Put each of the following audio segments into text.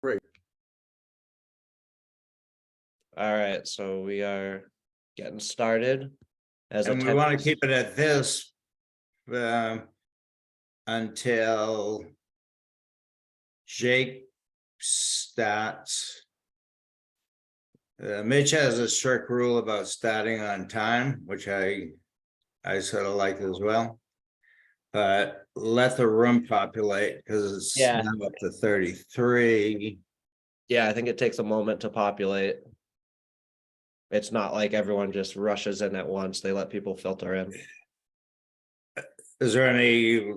Great. All right, so we are getting started. And we want to keep it at this until Jake starts. Mitch has a strict rule about starting on time, which I sort of like as well. But let the room populate because it's now up to 33. Yeah, I think it takes a moment to populate. It's not like everyone just rushes in at once. They let people filter in. Is there any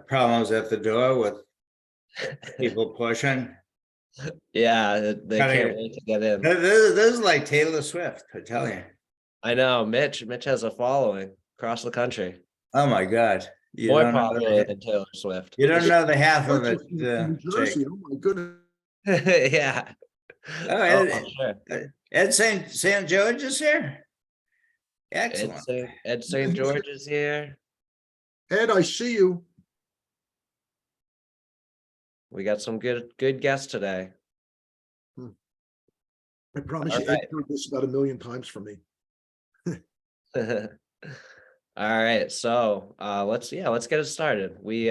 problems at the door with people pushing? Yeah, they can't wait to get in. This is like Taylor Swift, I tell you. I know, Mitch has a following across the country. Oh my God. More popular than Taylor Swift. You don't know the half of it, New Jersey. Jake. Oh my goodness. Yeah. Sure. Ed St. George is here. Excellent. Ed St. George is here. Ed, I see you. We got some good guests today. I promise All you, right. Ed heard this about 1,000,000 times from me. All right, so let's get it started. We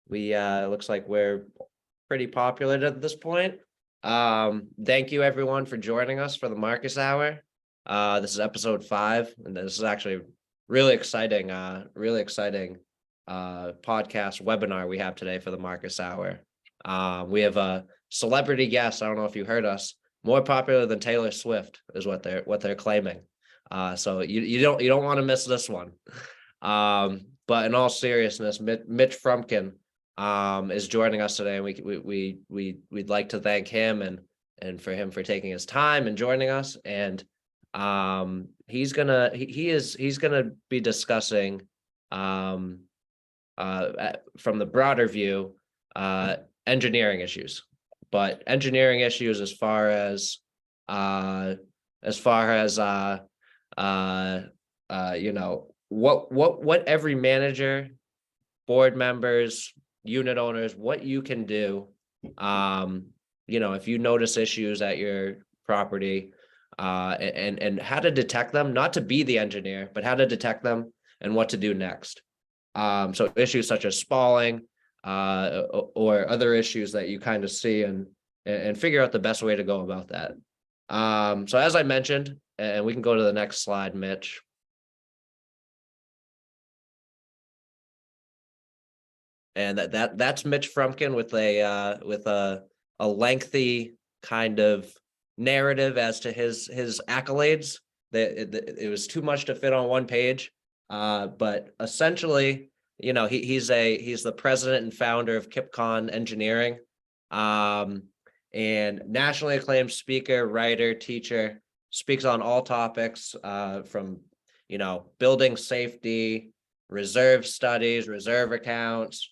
looks like we're pretty popular at this point. Thank you everyone for joining us for the Marcus Hour. This is episode 5, and this is actually really exciting podcast webinar we have today for the Marcus Hour. We have a celebrity guest. I don't know if you heard us. More popular than Taylor Swift is what they're claiming. So you don't want to miss this one. But in all seriousness, Mitch Frumkin is joining us today, and we'd like to thank him and for him for taking his time and joining us. And he's gonna be discussing from the broader view engineering issues, but engineering issues as far as you know, what every manager, board members, unit owners, what you can do, you know, if you notice issues at your property, and how to detect them, not to be the engineer, but how to detect them and what to do next. So issues such as spalling, or other issues that you kind of see and figure out the best way to go about that. So as I mentioned, and we can go to the next slide, Mitch. And that's Mitch Frumkin with a lengthy kind of narrative as to his accolades. It was too much to fit on one page, but essentially, you know, he's the president and founder of KIPCON Engineering, and nationally acclaimed speaker, writer, teacher, speaks on all topics, from, you know, building safety, reserve studies, reserve accounts,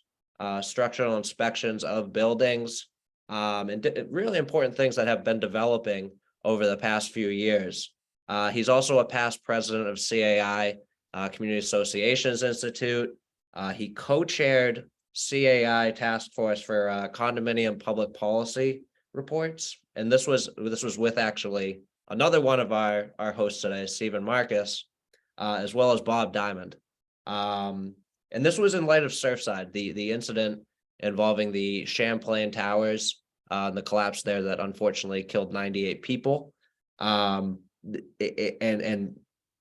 structural inspections of buildings, and really important things that have been developing over the past few years. He's also a past president of CAI, Community Associations Institute. He co-chaired CAI task force for condominium public policy reports, and this was with actually another one of our hosts today, Stephen Marcus, as well as Bob Diamond. And this was in light of Surfside, the incident involving the Champlain Towers, the collapse there that unfortunately killed 98 people. And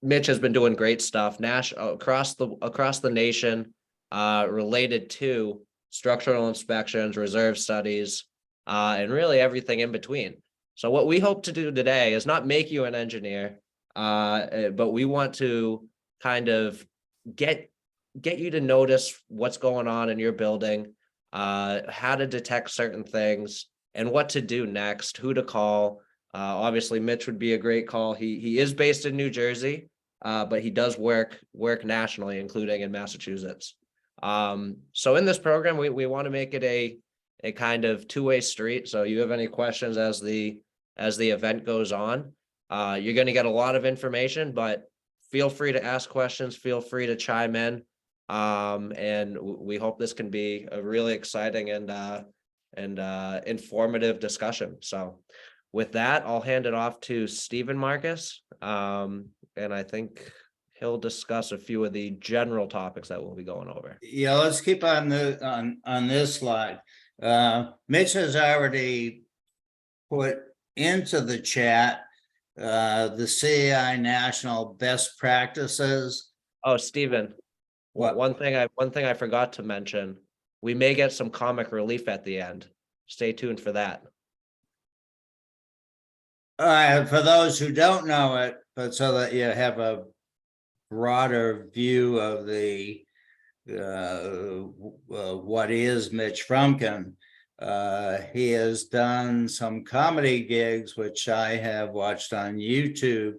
Mitch has been doing great stuff across the nation, related to structural inspections, reserve studies, and really everything in between. So what we hope to do today is not make you an engineer, but we want to kind of get you to notice what's going on in your building, how to detect certain things, and what to do next, who to call. Obviously, Mitch would be a great call. He is based in New Jersey, but he does work nationally, including in Massachusetts. So in this program, we want to make it a kind of two-way street. So you have any questions as the event goes on, you're going to get a lot of information, but feel free to ask questions, feel free to chime in. And we hope this can be a really exciting and and informative discussion. So with that, I'll hand it off to Stephen Marcus. And I think he'll discuss a few of the general topics that we'll be going over. Yeah, let's keep on on this slide. Mitch has already put into the chat the CAI national best practices. Oh, Stephen, What? one thing I forgot to mention, we may get some comic relief at the end. Stay tuned for that. For those who don't know it, but so that you have a broader view of the what is Mitch Frumkin. He has done some comedy gigs, which I have watched on YouTube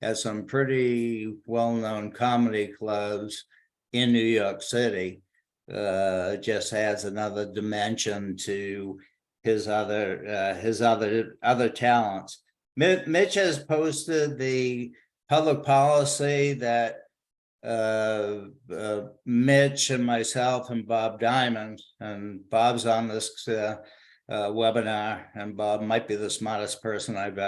at some pretty well-known comedy clubs in New York City. Just adds another dimension to his other talents. Mitch has posted the public policy that Mitch and myself and Bob Diamond, and Bob's on this webinar, and Bob might be the smartest person I've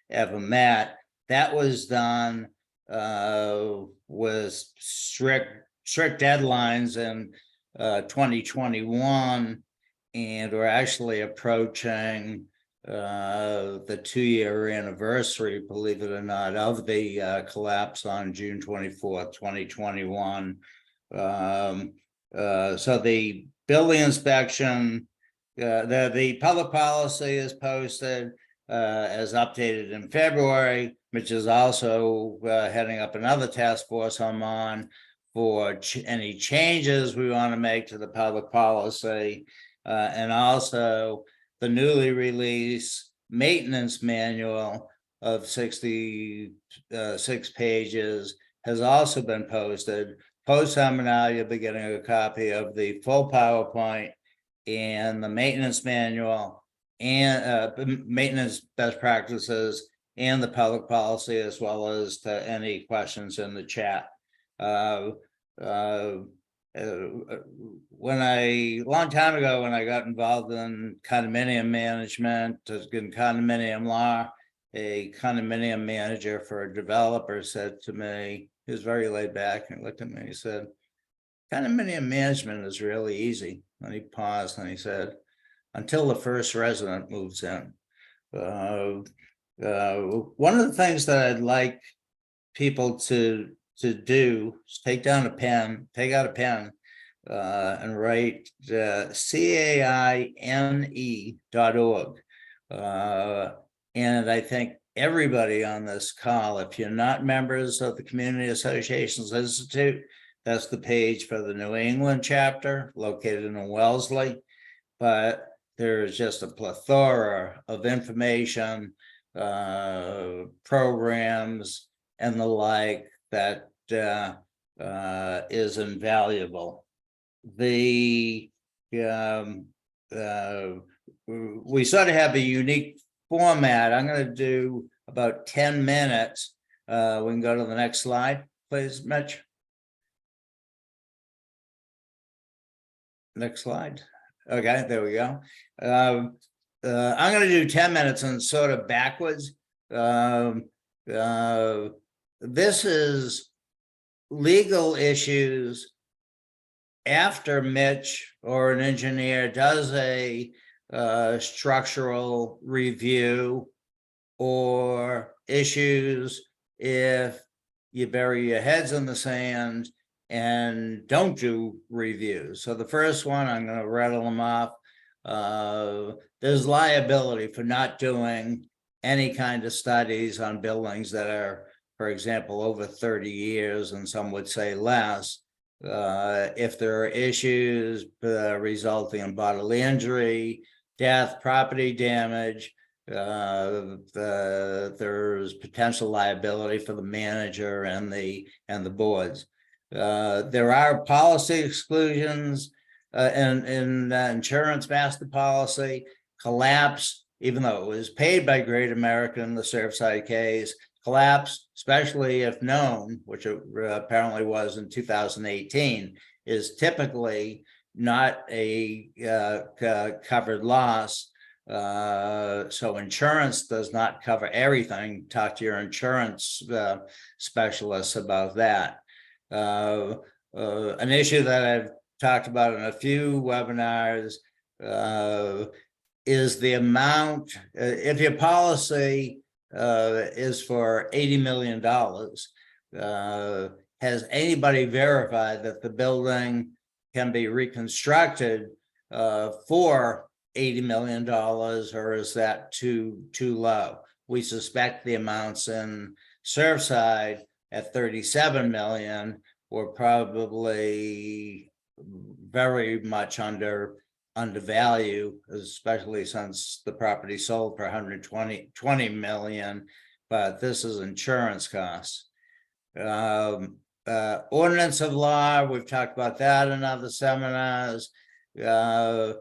ever met. That was done with strict deadlines in 2021, and we're actually approaching the 2-year anniversary, believe it or not, of the collapse on June 24th, 2021. So the building inspection, the public policy is posted as updated in February, which is also heading up another task force I'm on for any changes we want to make to the public policy, and also the newly released maintenance manual of 66 pages has also been posted. Post-time now, you'll be getting a copy of the full PowerPoint and the maintenance manual and maintenance best practices and the public policy, as well as to any questions in the chat. Long time ago, when I got involved in condominium management, in condominium law, a condominium manager for a developer said to me, he was very laid back and looked at me and he said, condominium management is really easy. And he paused and he said, until the first resident moves in. One of the things that I'd like people to do is take out a pen, and write caine.org. And I think everybody on this call, if you're not members of the Community Associations Institute, that's the page for the New England chapter located in Wellesley. But there's just a plethora of information, programs, and the like that is invaluable. We sort of have a unique format. I'm going to do about 10 minutes. We can go to the next slide, please, Mitch. Next slide. Okay, there we go. I'm going to do 10 minutes and sort of backwards. This is legal issues after Mitch or an engineer does a structural review, or issues if you bury your heads in the sand and don't do reviews. So the first one, I'm going to rattle them off. There's liability for not doing any kind of studies on buildings that are, for example, over 30 years, and some would say less. If there are issues resulting in bodily injury, death, property damage, there's potential liability for the manager and the boards. There are policy exclusions in insurance master policy. Collapse, even though it was paid by Great American in the Surfside case, collapse, especially if known, which it apparently was in 2018, is typically not a covered loss. So insurance does not cover everything. Talk to your insurance specialists about that. An issue that I've talked about in a few webinars is the amount, if your policy is for $80 million, has anybody verified that the building can be reconstructed for $80 million, or is that too low? We suspect the amounts in Surfside at 37 million were probably very much undervalue, especially since the property sold for 120 million, but this is insurance costs. Ordinance of law, we've talked about that in other seminars. You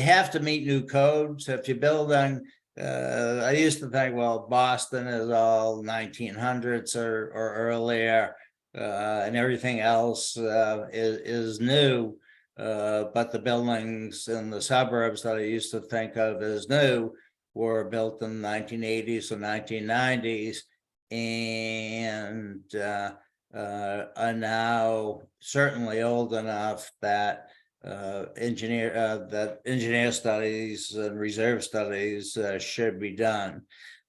have to meet new codes. If you're building, I used to think, well, Boston is all 1900s or earlier, and everything else is new. But the buildings in the suburbs that I used to think of as new were built in the 1980s or 1990s, and are now certainly old enough that engineer studies and reserve studies should be done.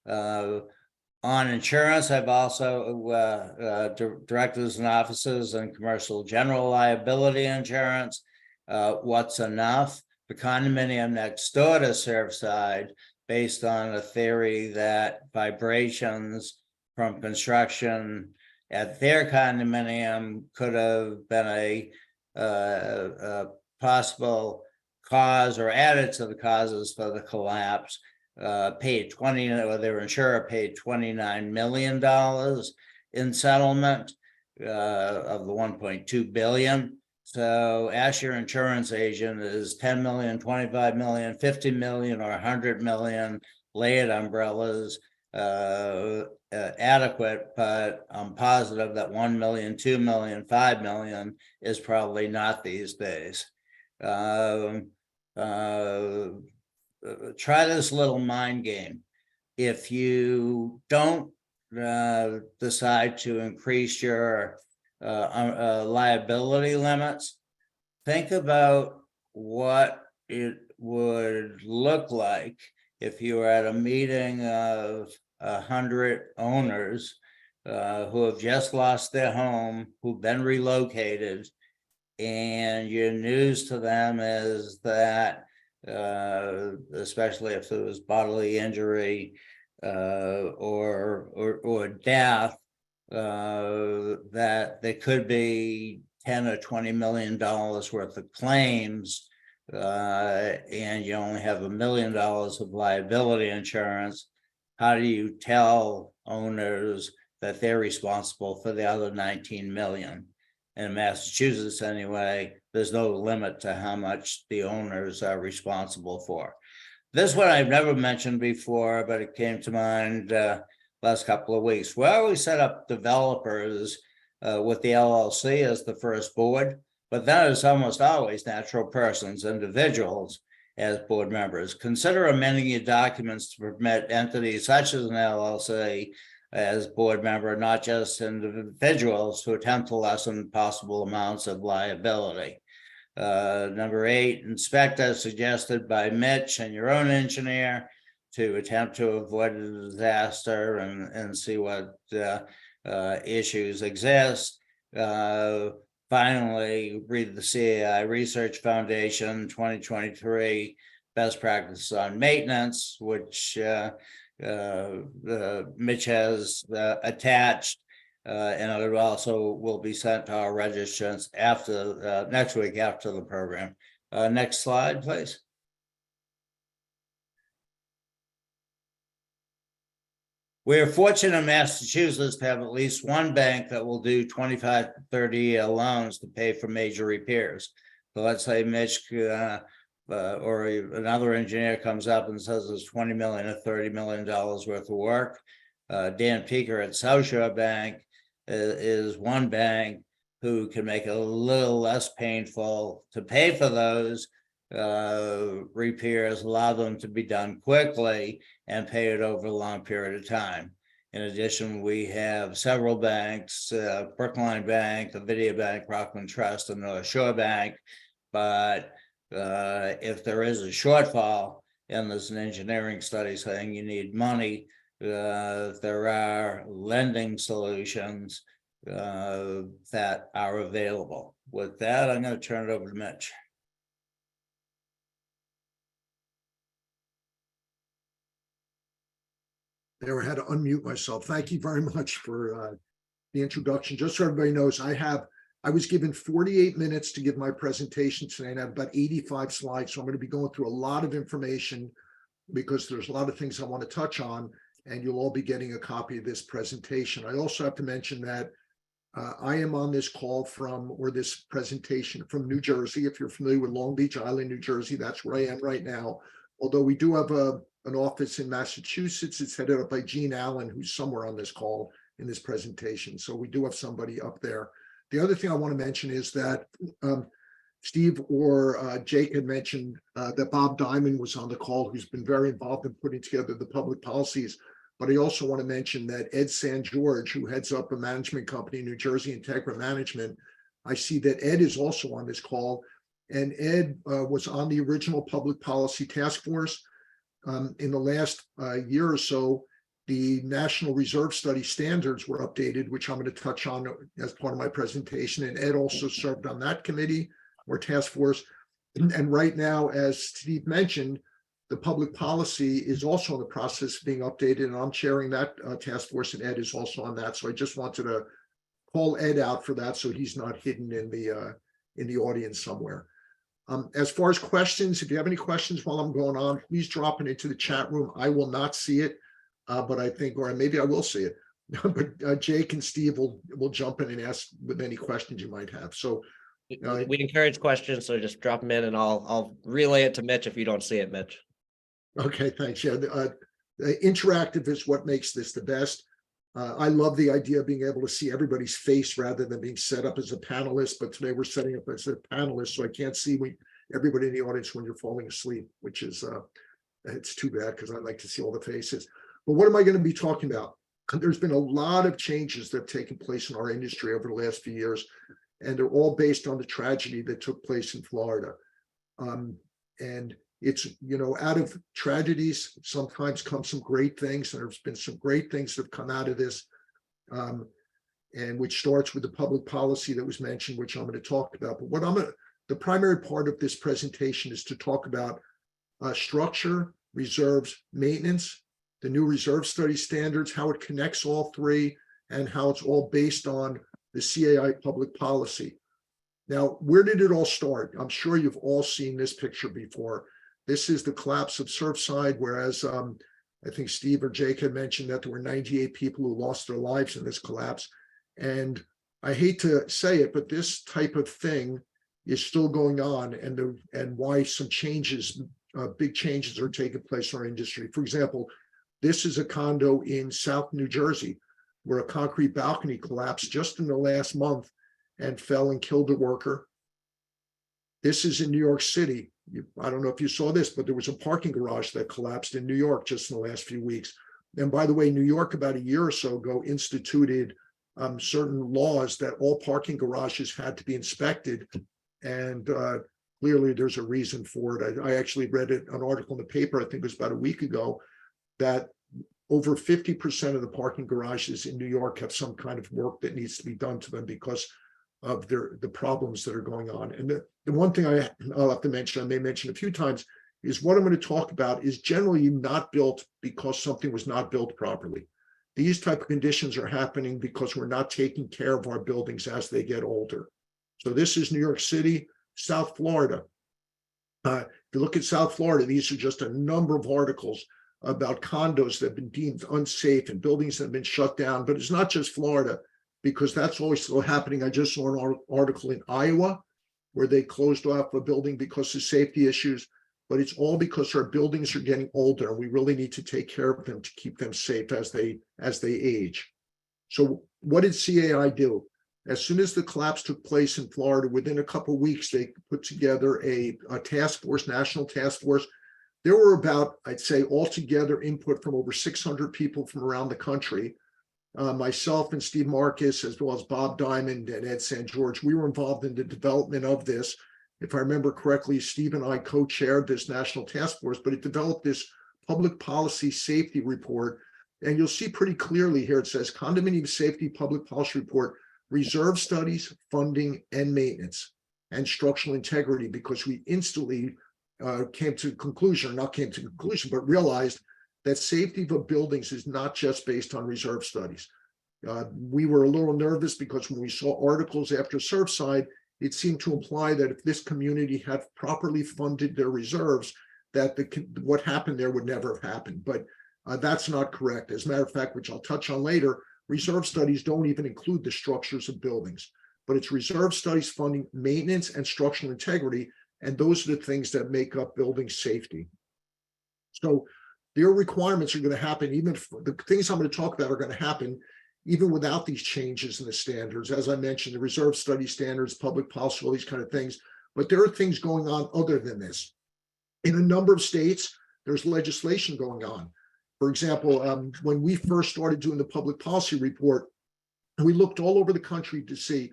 On insurance, I've also directors and officers and commercial general liability insurance. What's enough? The condominium next door to Surfside, based on a theory that vibrations from construction at their condominium could have been a possible cause or added to the causes for the collapse, paid their insurer paid $29 million in settlement of the 1.2 billion. So ask your insurance agent, is 10 million, 25 million, 50 million, or 100 million layered umbrellas adequate? But I'm positive that 1 million, 2 million, 5 million is probably not these days. Try this little mind game. If you don't decide to increase your liability limits, think about what it would look like if you were at a meeting of 100 owners who have just lost their home, who've been relocated, and your news to them is that, especially if it was bodily injury or death, that there could be 10 or 20 million dollars worth of claims, and you only have $1 million of liability insurance. How do you tell owners that they're responsible for the other 19 million? In Massachusetts, anyway, there's no limit to how much the owners are responsible for. This one I've never mentioned before, but it came to mind last couple of weeks. Well, we set up developers with the LLC as the first board, but then it's almost always natural persons, individuals as board members. Consider amending your documents to permit entities such as an LLC as board member, not just individuals who attempt to lessen possible amounts of liability. Number 8, inspect as suggested by Mitch and your own engineer to attempt to avoid a disaster and see what issues exist. Finally, read the CAI Research Foundation 2023 Best Practices on Maintenance, which Mitch has attached, and it also will be sent to our registrants after next week after the program. Next slide, please. We're fortunate in Massachusetts to have at least one bank that will do 25 to 30-year loans to pay for major repairs. So let's say Mitch or another engineer comes up and says there's 20 million or 30 million dollars worth of work. Dan Peaker at South Shore Bank is one bank who can make it a little less painful to pay for those repairs, allow them to be done quickly and pay it over a long period of time. In addition, we have several banks, Brookline Bank, Avidya Bank, Rockland Trust, and North Shore Bank. But if there is a shortfall and there's an engineering study saying you need money, there are lending solutions that are available. With that, I'm going to turn it over to Mitch. There, I had to unmute myself. Thank you very much for the introduction. Just so everybody knows, I was given 48 minutes to give my presentation today, and I have about 85 slides. So I'm going to be going through a lot of information because there's a lot of things I want to touch on, and you'll all be getting a copy of this presentation. I also have to mention that I am on this call this presentation from New Jersey. If you're familiar with Long Beach Island, New Jersey, that's where I am right now. Although we do have an office in Massachusetts, it's headed up by Gene Allen, who's somewhere on this call in this presentation. So we do have somebody up there. The other thing I want to mention is that Steve or Jake had mentioned that Bob Diamond was on the call, who's been very involved in putting together the public policies. But I also want to mention that Ed San George, who heads up a management company in New Jersey, Integra Management, I see that Ed is also on this call. And Ed was on the original public policy task force. In the last year or so, the National Reserve Study standards were updated, which I'm going to touch on as part of my presentation. And Ed also served on that committee or task force. And right now, as Steve mentioned, the public policy is also in the process of being updated, and I'm chairing that task force, and Ed is also on that. So I just wanted to call Ed out for that, so he's not hidden in the audience somewhere. As far as questions, if you have any questions while I'm going on, please drop it into the chat room. I will not see it, but I think, or maybe I will see it. But Jake and Steve will jump in and ask with any questions you might have. So we encourage questions, so just drop them in, and I'll relay it to Mitch if you don't see it, Mitch. Okay, thanks. Yeah, interactive is what makes this the best. I love the idea of being able to see everybody's face rather than being set up as a panelist. But today we're setting up as a panelist, so I can't see everybody in the audience when you're falling asleep, which is it's too bad because I like to see all the faces. But what am I going to be talking about? There's been a lot of changes that have taken place in our industry over the last few years, and they're all based on the tragedy that took place in Florida. And it's, out of tragedies, sometimes come some great things. And there's been some great things that have come out of this, and which starts with the public policy that was mentioned, which I'm going to talk about. But the primary part of this presentation is to talk about structure, reserves, maintenance, the new reserve study standards, how it connects all three, and how it's all based on the CAI public policy. Now, where did it all start? I'm sure you've all seen this picture before. This is the collapse of Surfside, whereas I think Steve or Jake had mentioned that there were 98 people who lost their lives in this collapse. And I hate to say it, but this type of thing is still going on, and why some changes, big changes are taking place in our industry. For example, this is a condo in South New Jersey where a concrete balcony collapsed just in the last month and fell and killed a worker. This is in New York City. I don't know if you saw this, but there was a parking garage that collapsed in New York just in the last few weeks. And by the way, New York about a year or so ago instituted certain laws that all parking garages had to be inspected. And clearly there's a reason for it. I actually read an article in the paper, I think it was about a week ago, that over 50% of the parking garages in New York have some kind of work that needs to be done to them because of the problems that are going on. And the one thing I'll have to mention, I may mention a few times, is what I'm going to talk about is generally not built because something was not built properly. These type of conditions are happening because we're not taking care of our buildings as they get older. So this is New York City, South Florida. If you look at South Florida, these are just a number of articles about condos that have been deemed unsafe and buildings that have been shut down. But it's not just Florida, because that's always still happening. I just saw an article in Iowa where they closed off a building because of safety issues, but it's all because our buildings are getting older and we really need to take care of them to keep them safe as they age. So what did CAI do? As soon as the collapse took place in Florida, within a couple of weeks, they put together a task force, national task force. There were about, I'd say, altogether input from over 600 people from around the country. Myself and Steve Marcus, as well as Bob Diamond and Ed St. George, we were involved in the development of this. If I remember correctly, Steve and I co-chaired this national task force, but it developed this public policy safety report. And you'll see pretty clearly here, it says Condominium Safety Public Policy Report, reserve studies, funding, and maintenance, and structural integrity, because we instantly came to conclusion, not came to conclusion, but realized that safety of buildings is not just based on reserve studies. We were a little nervous because when we saw articles after Surfside, it seemed to imply that if this community had properly funded their reserves, that what happened there would never have happened. But that's not correct. As a matter of fact, which I'll touch on later, reserve studies don't even include the structures of buildings, but it's reserve studies, funding, maintenance, and structural integrity. And those are the things that make up building safety. So their requirements are going to happen, even if the things I'm going to talk about are going to happen even without these changes in the standards. As I mentioned, the reserve study standards, public policy, all these kind of things. But there are things going on other than this. In a number of states, there's legislation going on. For example, when we first started doing the public policy report, we looked all over the country to see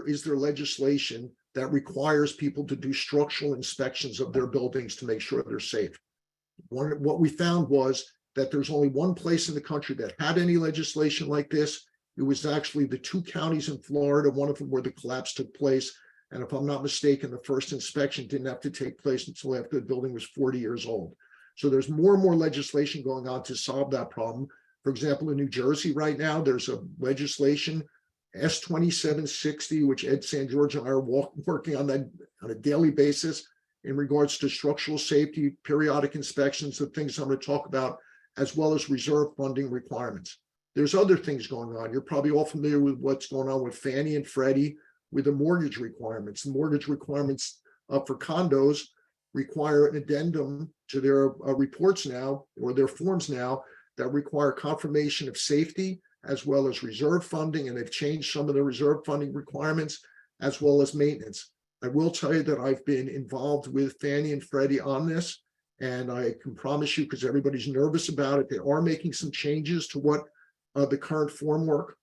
is there legislation that requires people to do structural inspections of their buildings to make sure they're safe. What we found was that there's only one place in the country that had any legislation like this. It was actually the 2 counties in Florida, one of them where the collapse took place. And if I'm not mistaken, the first inspection didn't have to take place until after the building was 40 years old. So there's more and more legislation going on to solve that problem. For example, in New Jersey right now, there's a legislation, S2760, which Ed St. George and I are working on that on a daily basis in regards to structural safety, periodic inspections, the things I'm going to talk about, as well as reserve funding requirements. There's other things going on. You're probably all familiar with what's going on with Fannie and Freddie with the mortgage requirements. The mortgage requirements for condos require an addendum to their reports now, or their forms now, that require confirmation of safety as well as reserve funding, and they've changed some of the reserve funding requirements as well as maintenance. I will tell you that I've been involved with Fannie and Freddie on this, and I can promise you, because everybody's nervous about it, they are making some changes to what the current form work.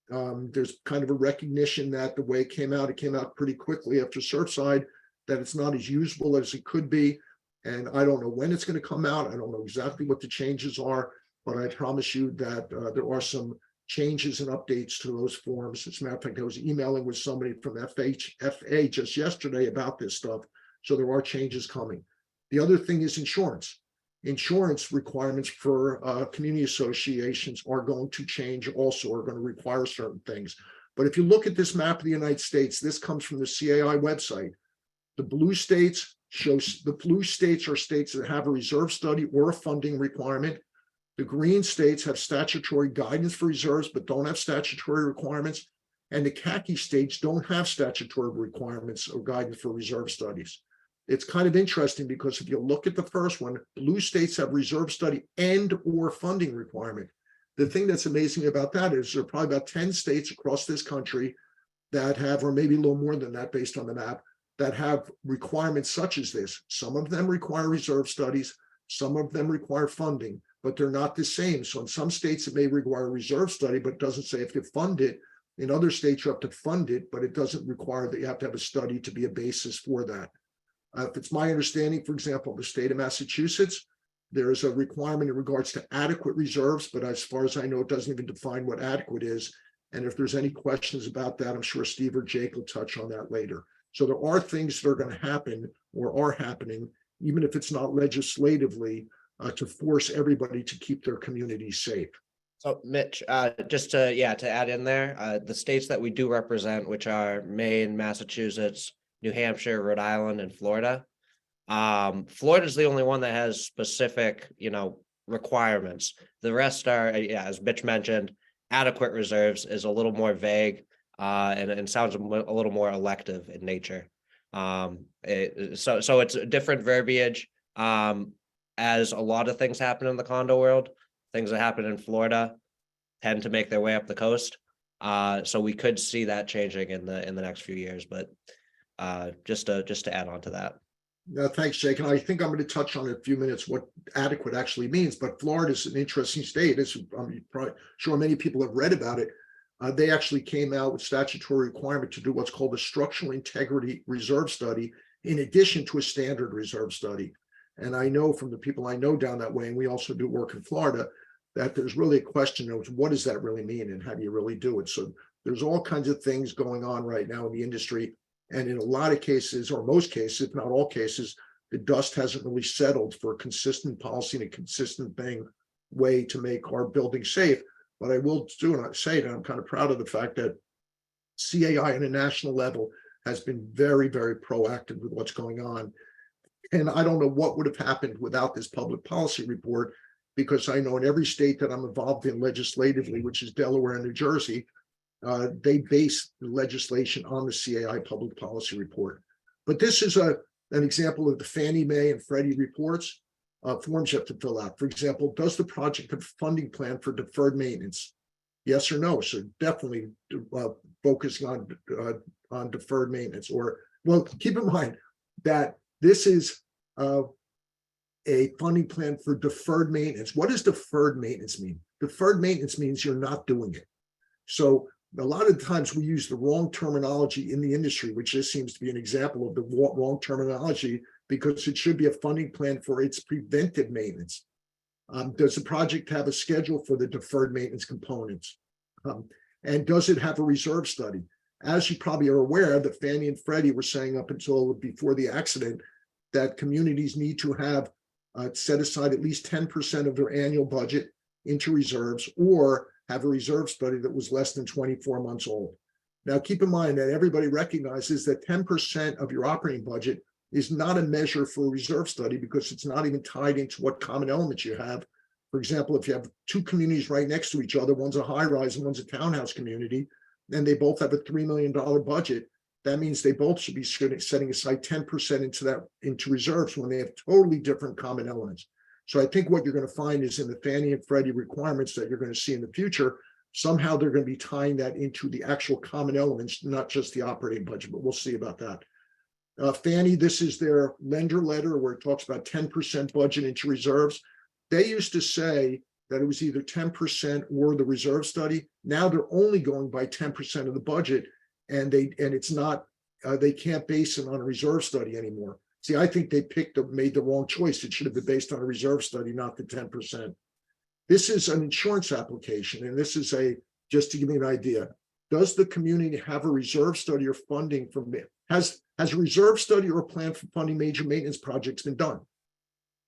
There's kind of a recognition that the way it came out pretty quickly after Surfside, that it's not as usable as it could be. And I don't know when it's going to come out. I don't know exactly what the changes are, but I promise you that there are some changes and updates to those forms. As a matter of fact, I was emailing with somebody from FA just yesterday about this stuff. So there are changes coming. The other thing is insurance. Insurance requirements for community associations are going to change also, are going to require certain things. But if you look at this map of the United States, this comes from the CAI website. The blue states are states that have a reserve study or a funding requirement. The green states have statutory guidance for reserves, but don't have statutory requirements. And the khaki states don't have statutory requirements or guidance for reserve studies. It's kind of interesting because if you look at the first one, blue states have reserve study and or funding requirement. The thing that's amazing about that is there are probably about 10 states across this country that have, or maybe a little more than that based on the map, that have requirements such as this. Some of them require reserve studies, some of them require funding, but they're not the same. So in some states, it may require a reserve study, but it doesn't say if you fund it. In other states, you have to fund it, but it doesn't require that you have to have a study to be a basis for that. If it's my understanding, for example, the state of Massachusetts, there is a requirement in regards to adequate reserves, but as far as I know, it doesn't even define what adequate is. And if there's any questions about that, I'm sure Steve or Jake will touch on that later. So there are things that are going to happen or are happening, even if it's not legislatively, to force everybody to keep their communities safe. So Mitch, just to add in there, the states that we do represent, which are Maine, Massachusetts, New Hampshire, Rhode Island, and Florida. Florida is the only one that has specific, requirements. The rest are, as Mitch mentioned, adequate reserves is a little more vague and sounds a little more elective in nature. So it's a different verbiage. As a lot of things happen in the condo world, things that happen in Florida tend to make their way up the coast. So we could see that changing in the next few years, but just to add on to that. Thanks, Jake. And I think I'm going to touch on in a few minutes what adequate actually means. But Florida is an interesting state. As I'm probably sure many people have read about it. They actually came out with statutory requirement to do what's called a structural integrity reserve study, in addition to a standard reserve study. And I know from the people I know down that way, and we also do work in Florida, that there's really a question of what does that really mean and how do you really do it? So there's all kinds of things going on right now in the industry. And in a lot of cases, or most cases, if not all cases, the dust hasn't really settled for a consistent policy and a consistent way to make our buildings safe. But I will say that I'm kind of proud of the fact that CAI on a national level has been very, very proactive with what's going on. And I don't know what would have happened without this public policy report, because I know in every state that I'm involved in legislatively, which is Delaware and New Jersey, they base the legislation on the CAI public policy report. But this is an example of the Fannie Mae and Freddie reports, forms you have to fill out. For example, does the project have a funding plan for deferred maintenance? Yes or no? So definitely focusing on deferred maintenance. Or, well, keep in mind that this is a funding plan for deferred maintenance. What does deferred maintenance mean? Deferred maintenance means you're not doing it. So a lot of times we use the wrong terminology in the industry, which just seems to be an example of the wrong terminology, because it should be a funding plan for its preventive maintenance. Does the project have a schedule for the deferred maintenance components? And does it have a reserve study? As you probably are aware, that Fannie and Freddie were saying up until before the accident that communities need to have set aside at least 10% of their annual budget into reserves, or have a reserve study that was less than 24 months old. Now, keep in mind that everybody recognizes that 10% of your operating budget is not a measure for a reserve study, because it's not even tied into what common elements you have. For example, if you have two communities right next to each other, one's a high rise and one's a townhouse community, and they both have a $3 million budget, that means they both should be setting aside 10% into reserves when they have totally different common elements. So I think what you're going to find is in the Fannie and Freddie requirements that you're going to see in the future, somehow they're going to be tying that into the actual common elements, not just the operating budget, but we'll see about that. Fannie, this is their lender letter where it talks about 10% budget into reserves. They used to say that it was either 10% or the reserve study. Now they're only going by 10% of the budget, and it's not, they can't base it on a reserve study anymore. See, I think they made the wrong choice. It should have been based on a reserve study, not the 10%. This is an insurance application, and this is just to give you an idea. Does the community have a reserve study or funding from it? Has a reserve study or a plan for funding major maintenance projects been done?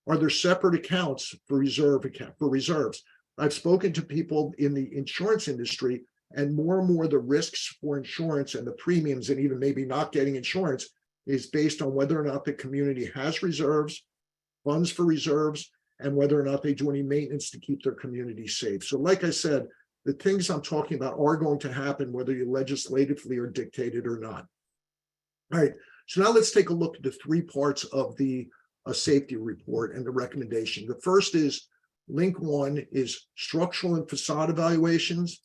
Are there separate accounts for reserves? I've spoken to people in the insurance industry, and more the risks for insurance and the premiums, and even maybe not getting insurance, is based on whether or not the community has reserves, funds for reserves, and whether or not they do any maintenance to keep their community safe. So like I said, the things I'm talking about are going to happen whether you legislatively or dictated or not. All right, so now let's take a look at the three parts of the safety report and the recommendation. The first is link one is structural and facade evaluations.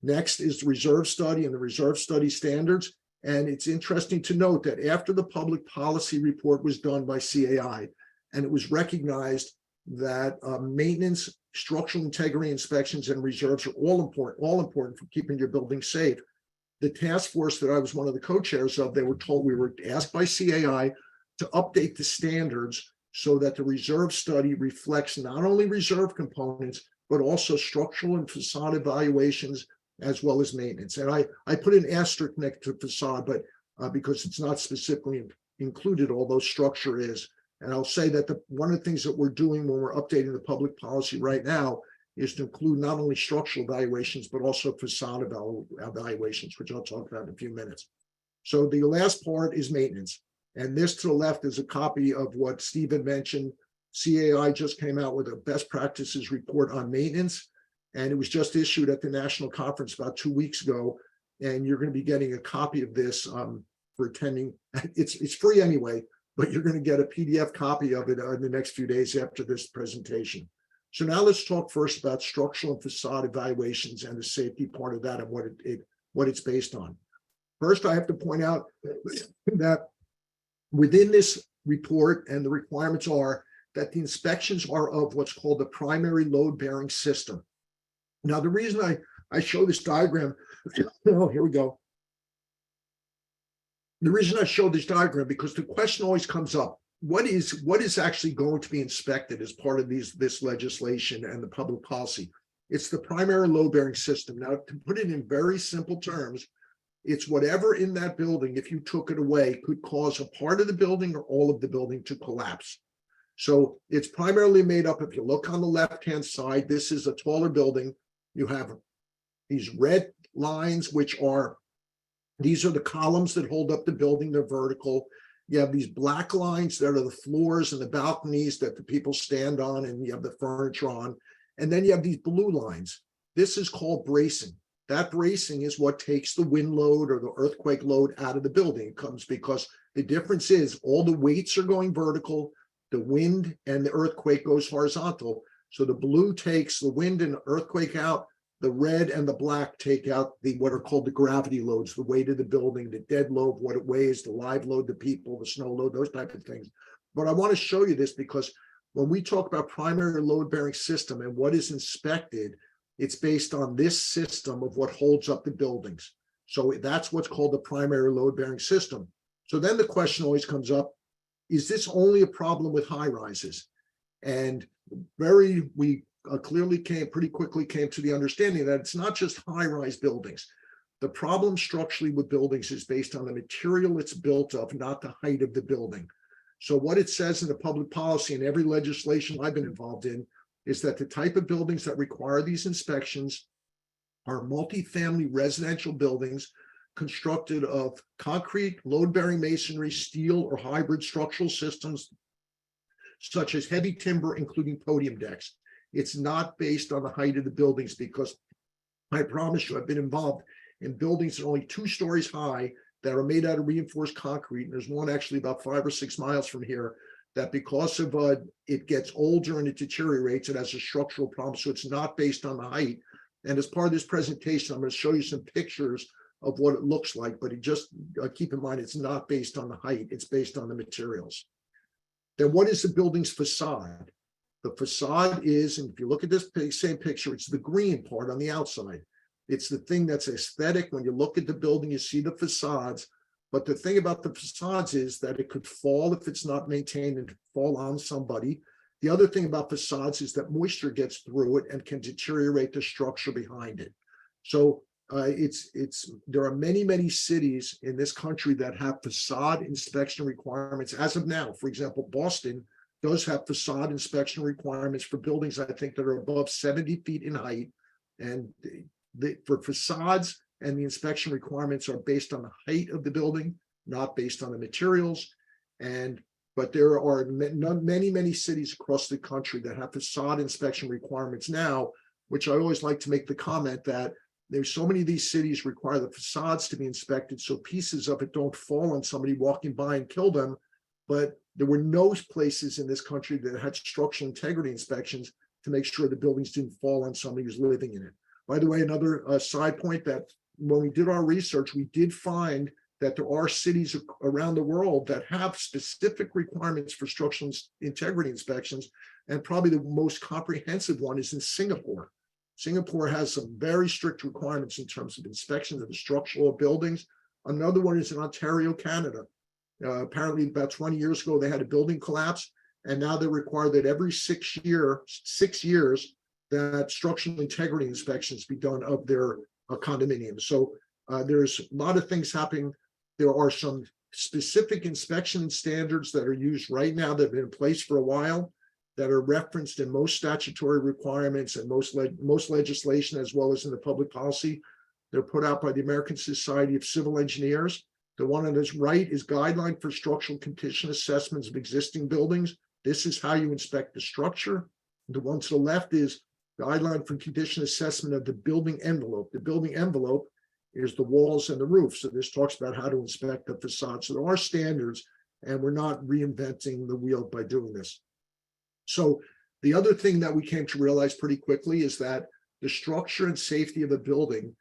Next is the reserve study and the reserve study standards. And it's interesting to note that after the public policy report was done by CAI, and it was recognized that maintenance, structural integrity inspections, and reserves are all important for keeping your building safe. The task force that I was one of the co-chairs of, we were asked by CAI to update the standards so that the reserve study reflects not only reserve components, but also structural and facade evaluations, as well as maintenance. And I put an asterisk next to facade, but because it's not specifically included, although structure is. And I'll say that one of the things that we're doing when we're updating the public policy right now is to include not only structural evaluations, but also facade evaluations, which I'll talk about in a few minutes. So the last part is maintenance. And this to the left is a copy of what Steve had mentioned. CAI just came out with a best practices report on maintenance, and it was just issued at the national conference about 2 weeks ago. And you're going to be getting a copy of this for attending. It's free anyway, but you're going to get a PDF copy of it in the next few days after this presentation. So now let's talk first about structural and facade evaluations and the safety part of that and what it's based on. First, I have to point out that within this report, and the requirements are that the inspections are of what's called the primary load-bearing system. Now, the reason I show this diagram, oh, here we go. The reason I show this diagram, because the question always comes up, what is actually going to be inspected as part of this legislation and the public policy? It's the primary load-bearing system. Now, to put it in very simple terms, it's whatever in that building, if you took it away, could cause a part of the building or all of the building to collapse. So it's primarily made up, if you look on the left-hand side, this is a taller building. You have these red lines, these are the columns that hold up the building, they're vertical. You have these black lines that are the floors and the balconies that the people stand on, and you have the furniture on. And then you have these blue lines. This is called bracing. That bracing is what takes the wind load or the earthquake load out of the building. It comes because the difference is all the weights are going vertical, the wind and the earthquake goes horizontal. So the blue takes the wind and the earthquake out, the red and the black take out what are called the gravity loads, the weight of the building, the dead load, what it weighs, the live load, the people, the snow load, those type of things. But I want to show you this because when we talk about primary load-bearing system and what is inspected, it's based on this system of what holds up the buildings. So that's what's called the primary load-bearing system. So then the question always comes up, is this only a problem with high rises? And we pretty quickly came to the understanding that it's not just high-rise buildings. The problem structurally with buildings is based on the material it's built of, not the height of the building. So what it says in the public policy and every legislation I've been involved in is that the type of buildings that require these inspections are multifamily residential buildings constructed of concrete, load-bearing masonry, steel, or hybrid structural systems, such as heavy timber, including podium decks. It's not based on the height of the buildings, because I promise you, I've been involved in buildings that are only 2 stories high that are made out of reinforced concrete. And there's one actually about 5 or 6 miles from here that, because of it gets older and it deteriorates, it has a structural problem. So it's not based on the height. And as part of this presentation, I'm going to show you some pictures of what it looks like, but just keep in mind, it's not based on the height, it's based on the materials. Then what is the building's facade? The facade is, and if you look at this same picture, it's the green part on the outside. It's the thing that's aesthetic. When you look at the building, you see the facades. But the thing about the facades is that it could fall if it's not maintained and fall on somebody. The other thing about facades is that moisture gets through it and can deteriorate the structure behind it. So there are many cities in this country that have facade inspection requirements as of now. For example, Boston does have facade inspection requirements for buildings, I think, that are above 70 feet in height. And for facades, and the inspection requirements are based on the height of the building, not based on the materials. But there are many cities across the country that have facade inspection requirements now, which I always like to make the comment that there's so many of these cities require the facades to be inspected so pieces of it don't fall on somebody walking by and kill them. But there were no places in this country that had structural integrity inspections to make sure the buildings didn't fall on somebody who's living in it. By the way, another side point, that when we did our research, we did find that there are cities around the world that have specific requirements for structural integrity inspections. And probably the most comprehensive one is in Singapore. Singapore has some very strict requirements in terms of inspections of the structural buildings. Another one is in Ontario, Canada. Apparently about 20 years ago, they had a building collapse, and now they require that every 6 years that structural integrity inspections be done of their condominiums. So there's a lot of things happening. There are some specific inspection standards that are used right now that have been in place for a while, that are referenced in most statutory requirements and most legislation, as well as in the public policy. They're put out by the American Society of Civil Engineers. The one on his right is Guideline for Structural Condition Assessments of Existing Buildings. This is how you inspect the structure. The one to the left is Guideline for Condition Assessment of the Building Envelope. The building envelope is the walls and the roof. So this talks about how to inspect the facade. So there are standards, and we're not reinventing the wheel by doing this. So The other thing that we came to realize pretty quickly is that the structure and safety of a building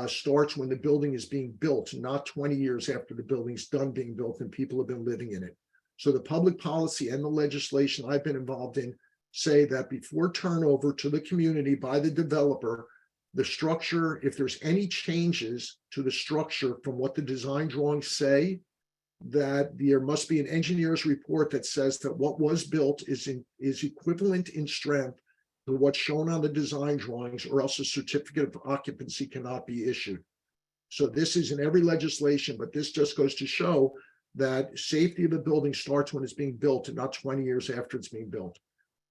starts when the building is being built, not 20 years after the building's done being built and people have been living in it. So the public policy and the legislation I've been involved in say that before turnover to the community by the developer, the structure, if there's any changes to the structure from what the design drawings say, that there must be an engineer's report that says that what was built is equivalent in strength to what's shown on the design drawings, or else a certificate of occupancy cannot be issued. So this is in every legislation, but this just goes to show that safety of a building starts when it's being built and not 20 years after it's being built.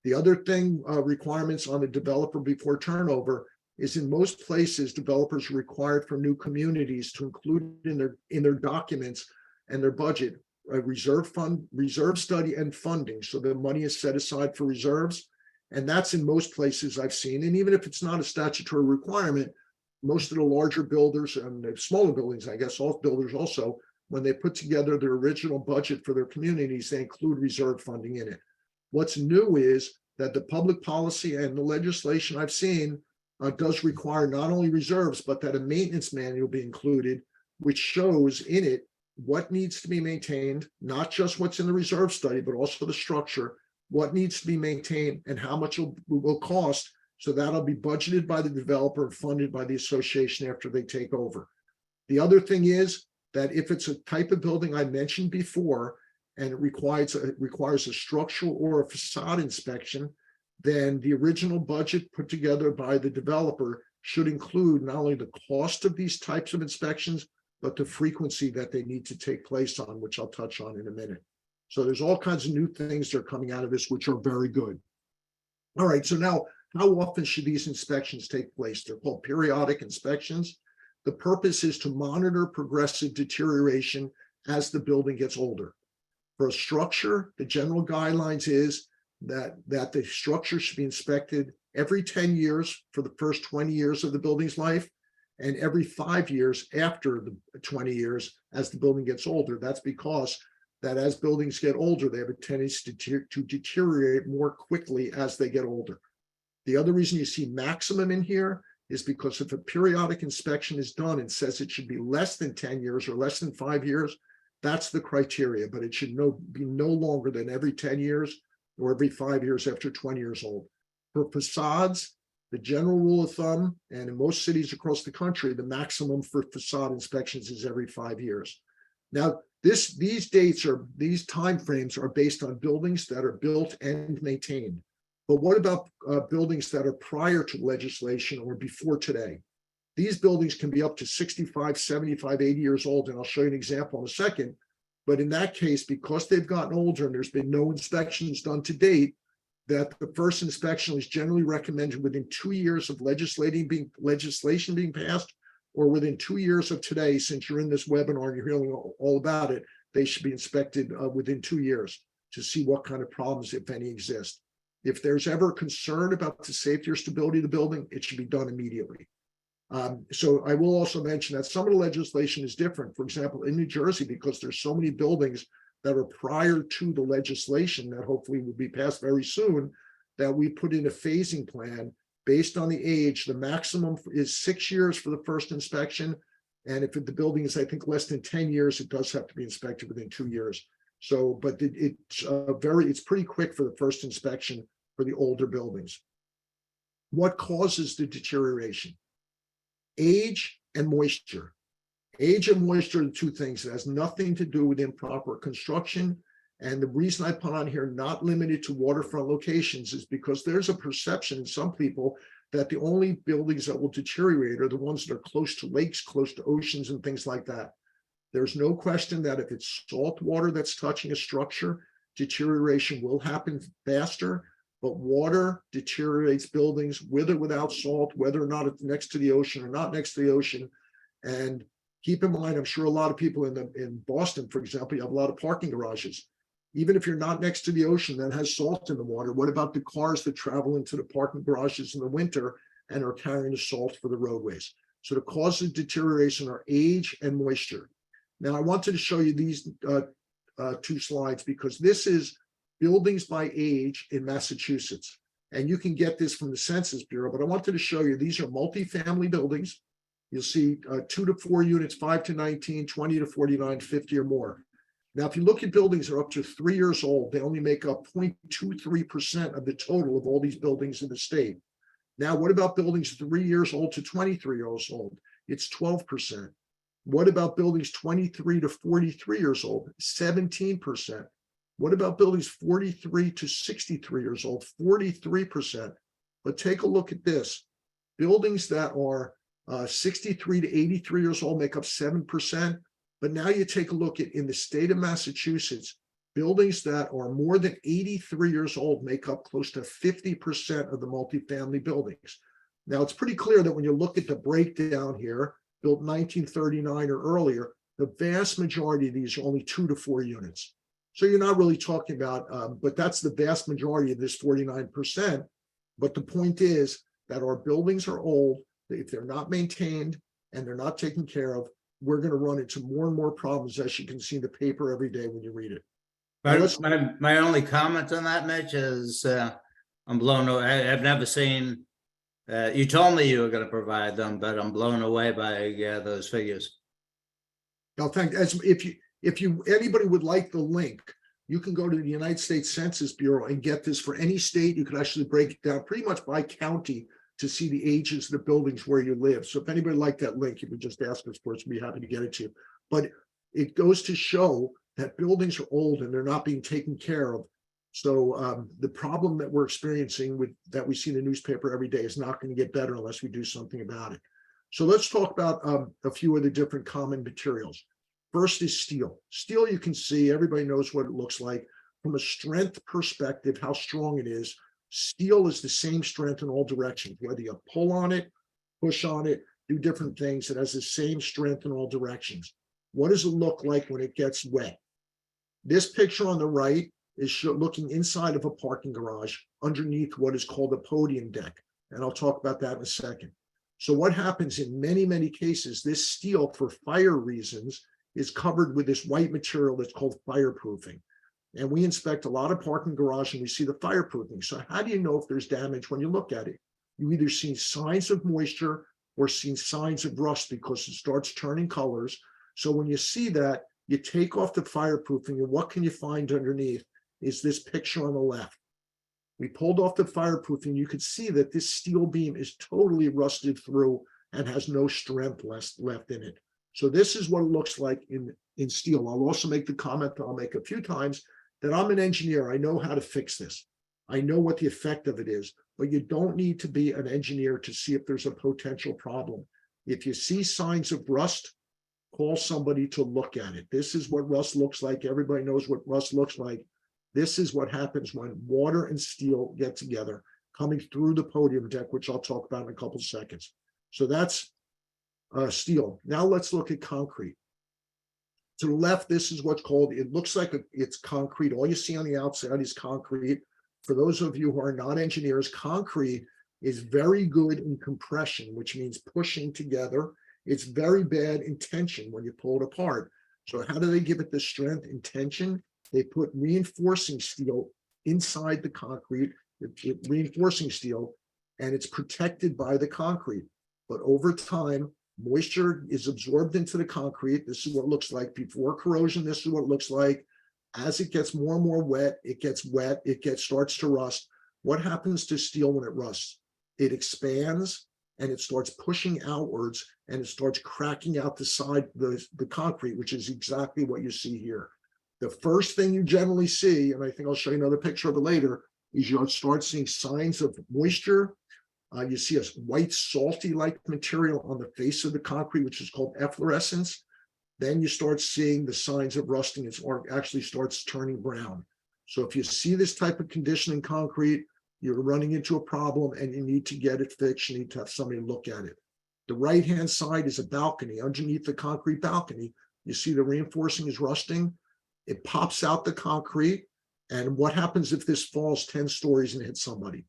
The other thing, requirements on the developer before turnover, is in most places, developers are required for new communities to include in their documents and their budget a reserve study and funding. So the money is set aside for reserves. And that's in most places I've seen. And even if it's not a statutory requirement, most of the larger builders and the smaller buildings, I guess, all builders also, when they put together their original budget for their communities, they include reserve funding in it. What's new is that the public policy and the legislation I've seen does require not only reserves, but that a maintenance manual be included, which shows in it what needs to be maintained, not just what's in the reserve study, but also the structure, what needs to be maintained and how much it will cost. So that'll be budgeted by the developer and funded by the association after they take over. The other thing is that if it's a type of building I mentioned before, and it requires a structural or a facade inspection, then the original budget put together by the developer should include not only the cost of these types of inspections, but the frequency that they need to take place on, which I'll touch on in a minute. So there's all kinds of new things that are coming out of this, which are very good. All right, so now how often should these inspections take place? They're called periodic inspections. The purpose is to monitor progressive deterioration as the building gets older. For a structure, the general guidelines is that the structure should be inspected every 10 years for the first 20 years of the building's life, and every 5 years after the 20 years as the building gets older. That's because that as buildings get older, they have a tendency to deteriorate more quickly as they get older. The other reason you see maximum in here is because if a periodic inspection is done and says it should be less than 10 years or less than 5 years, that's the criteria, but it should be no longer than every 10 years or every 5 years after 20 years old. For facades, the general rule of thumb, and in most cities across the country, the maximum for facade inspections is every 5 years. Now, these timeframes are based on buildings that are built and maintained. But what about buildings that are prior to legislation or before today? These buildings can be up to 65, 75, 80 years old, and I'll show you an example in a second. But in that case, because they've gotten older and there's been no inspections done to date, that the first inspection is generally recommended within 2 years of legislation being passed, or within 2 years of today. Since you're in this webinar and you're hearing all about it, they should be inspected within 2 years to see what kind of problems, if any, exist. If there's ever concern about the safety or stability of the building, it should be done immediately. So I will also mention that some of the legislation is different. For example, in New Jersey, because there's so many buildings that are prior to the legislation that hopefully will be passed very soon, that we put in a phasing plan based on the age. The maximum is 6 years for the first inspection. And if the building is, I think, less than 10 years, it does have to be inspected within 2 years. So, but it's pretty quick for the first inspection for the older buildings. What causes the deterioration? Age and moisture. Age and moisture are the two things. It has nothing to do with improper construction. And the reason I put on here, not limited to waterfront locations, is because there's a perception in some people that the only buildings that will deteriorate are the ones that are close to lakes, close to oceans, and things like that. There's no question that if it's salt water that's touching a structure, deterioration will happen faster. But water deteriorates buildings with or without salt, whether or not it's next to the ocean or not next to the ocean. And keep in mind, I'm sure a lot of people in Boston, for example, you have a lot of parking garages. Even if you're not next to the ocean that has salt in the water, what about the cars that travel into the parking garages in the winter and are carrying the salt for the roadways? So the causes of deterioration are age and moisture. Now, I wanted to show you these two slides because this is buildings by age in Massachusetts. And you can get this from the Census Bureau, but I wanted to show you, these are multifamily buildings. You'll see 2 to 4 units, 5 to 19, 20 to 49, 50 or more. Now, if you look at buildings that are up to 3 years old, they only make up 0.23% of the total of all these buildings in the state. Now, what about buildings 3 years old to 23 years old? It's 12%. What about buildings 23 to 43 years old? 17%. What about buildings 43 to 63 years old? 43%. But take a look at this. Buildings that are 63 to 83 years old make up 7%. But now you take a look at, in the state of Massachusetts, buildings that are more than 83 years old make up close to 50% of the multifamily buildings. Now, it's pretty clear that when you look at the breakdown here, built 1939 or earlier, the vast majority of these are only 2 to 4 units. So you're not really talking about, but that's the vast majority of this 49%. But the point is that our buildings are old. If they're not maintained and they're not taken care of, we're going to run into more and more problems, as you can see in the paper every day when you read it. My only comment on that, Mitch, is I'm blown away. I've never seen, you told me you were going to provide them, but I'm blown away by those figures. No, thank you. If anybody would like the link, you can go to the United States Census Bureau and get this for any state. You could actually break it down pretty much by county to see the ages of the buildings where you live. So if anybody liked that link, you would just ask us for it. We'd be happy to get it to you. But it goes to show that buildings are old and they're not being taken care of. So the problem that we're experiencing that we see in the newspaper every day is not going to get better unless we do something about it. So let's talk about a few of the different common materials. First is steel. Steel, you can see, everybody knows what it looks like. From a strength perspective, how strong it is. Steel is the same strength in all directions. Whether you pull on it, push on it, do different things, it has the same strength in all directions. What does it look like when it gets wet? This picture on the right is looking inside of a parking garage underneath what is called a podium deck. And I'll talk about that in a second. So what happens in many, many cases, this steel, for fire reasons, is covered with this white material that's called fireproofing. And we inspect a lot of parking garage and we see the fireproofing. So how do you know if there's damage when you look at it? You either see signs of moisture or see signs of rust because it starts turning colors. So when you see that, you take off the fireproofing, and what can you find underneath is this picture on the left. We pulled off the fireproofing. You could see that this steel beam is totally rusted through and has no strength left in it. So this is what it looks like in steel. I'll also make the comment that I'll make a few times that I'm an engineer. I know how to fix this. I know what the effect of it is, but you don't need to be an engineer to see if there's a potential problem. If you see signs of rust, call somebody to look at it. This is what rust looks like. Everybody knows what rust looks like. This is what happens when water and steel get together, coming through the podium deck, which I'll talk about in a couple of seconds. So that's steel. Now let's look at concrete. To the left, this is what's called, it looks like it's concrete. All you see on the outside is concrete. For those of you who are not engineers, concrete is very good in compression, which means pushing together. It's very bad in tension when you pull it apart. So how do they give it the strength and tension? They put reinforcing steel inside the concrete, reinforcing steel, and it's protected by the concrete. But over time, moisture is absorbed into the concrete. This is what it looks like before corrosion. This is what it looks like. As it gets more and more wet, it starts to rust. What happens to steel when it rusts? It expands and it starts pushing outwards and it starts cracking out the side, the concrete, which is exactly what you see here. The first thing you generally see, and I think I'll show you another picture of it later, is you'll start seeing signs of moisture. You see a white salty-like material on the face of the concrete, which is called efflorescence. Then you start seeing the signs of rusting. It actually starts turning brown. So if you see this type of condition in concrete, you're running into a problem and you need to get it fixed. You need to have somebody look at it. The right-hand side is a balcony. Underneath the concrete balcony, you see the reinforcing is rusting. It pops out the concrete. And what happens if this falls 10 stories and hits somebody?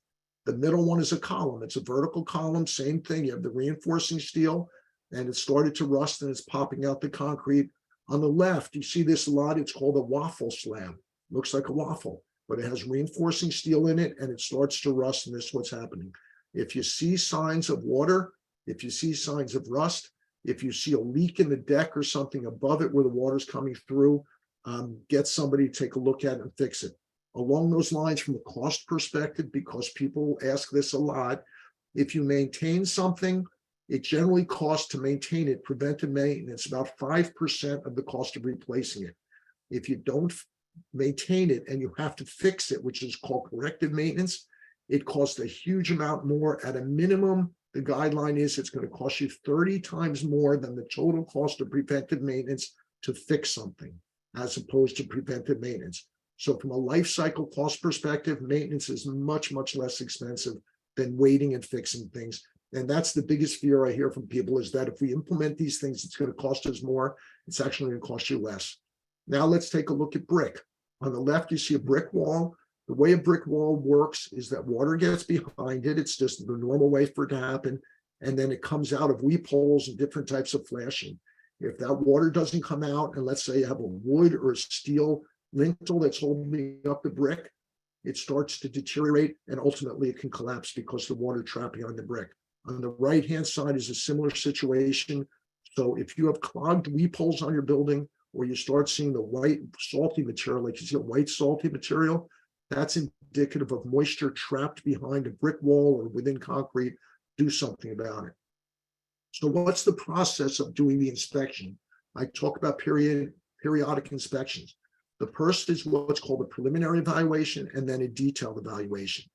The middle one is a column. It's a vertical column, same thing. You have the reinforcing steel and it started to rust and it's popping out the concrete. On the left, you see this a lot. It's called a waffle slab. Looks like a waffle. but it has reinforcing steel in it and it starts to rust, and this is what's happening. If you see signs of water, if you see signs of rust, if you see a leak in the deck or something above it where the water's coming through, get somebody to take a look at it and fix it. Along those lines, from a cost perspective, because people ask this a lot, if you maintain something, it generally costs to maintain it, preventive maintenance, about 5% of the cost of replacing it. If you don't maintain it and you have to fix it, which is called corrective maintenance, it costs a huge amount more. At a minimum, the guideline is it's going to cost you 30 times more than the total cost of preventive maintenance to fix something, as opposed to preventive maintenance. So from a life cycle cost perspective, maintenance is much, much less expensive than waiting and fixing things. And that's the biggest fear I hear from people, is that if we implement these things, it's going to cost us more. It's actually going to cost you less. Now let's take a look at brick. On the left, you see a brick wall. The way a brick wall works is that water gets behind it. It's just the normal way for it to happen. And then it comes out of weep holes and different types of flashing. If that water doesn't come out, and let's say you have a wood or a steel lintel that's holding up the brick, it starts to deteriorate and ultimately it can collapse because the water trapped behind the brick. On the right-hand side is a similar situation. So if you have clogged weep holes on your building, or you start seeing the white salty material, like you see a white salty material, that's indicative of moisture trapped behind a brick wall or within concrete. Do something about it. So what's the process of doing the inspection? I talk about periodic inspections. The first is what's called a preliminary evaluation and then a detailed evaluation.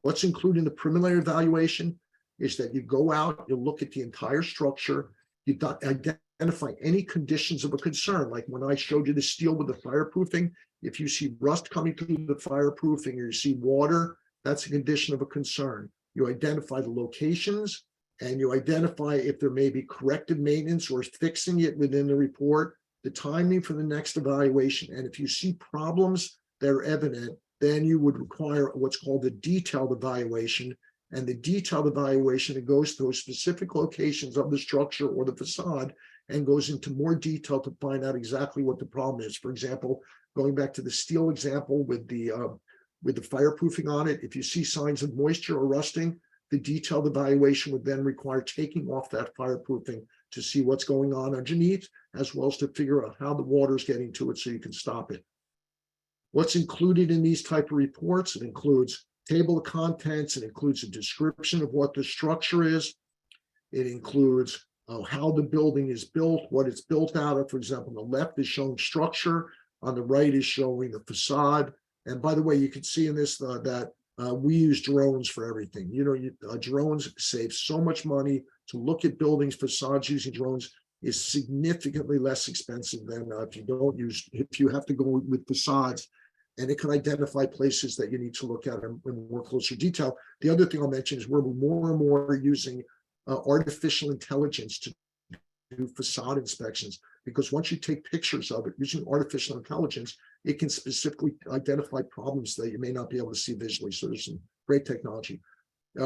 What's included in the preliminary evaluation is that you go out, you look at the entire structure, you identify any conditions of a concern. Like when I showed you the steel with the fireproofing, if you see rust coming through the fireproofing or you see water, that's a condition of a concern. You identify the locations and you identify if there may be corrective maintenance or fixing it within the report, the timing for the next evaluation. And if you see problems that are evident, then you would require what's called a detailed evaluation. And the detailed evaluation, it goes to those specific locations of the structure or the facade and goes into more detail to find out exactly what the problem is. For example, going back to the steel example with the fireproofing on it, if you see signs of moisture or rusting, the detailed evaluation would then require taking off that fireproofing to see what's going on underneath, as well as to figure out how the water is getting to it so you can stop it. What's included in these type of reports? It includes table of contents, it includes a description of what the structure is, it includes how the building is built, what it's built out of. For example, on the left is showing structure, on the right is showing the facade. And by the way, you can see in this that we use drones for everything. You know, drones save so much money. To look at buildings facades using drones is significantly less expensive than if you have to go with facades. And it can identify places that you need to look at in more closer detail. The other thing I'll mention is we're more and more using artificial intelligence to do facade inspections, because once you take pictures of it using artificial intelligence, it can specifically identify problems that you may not be able to see visually. So there's some great technology.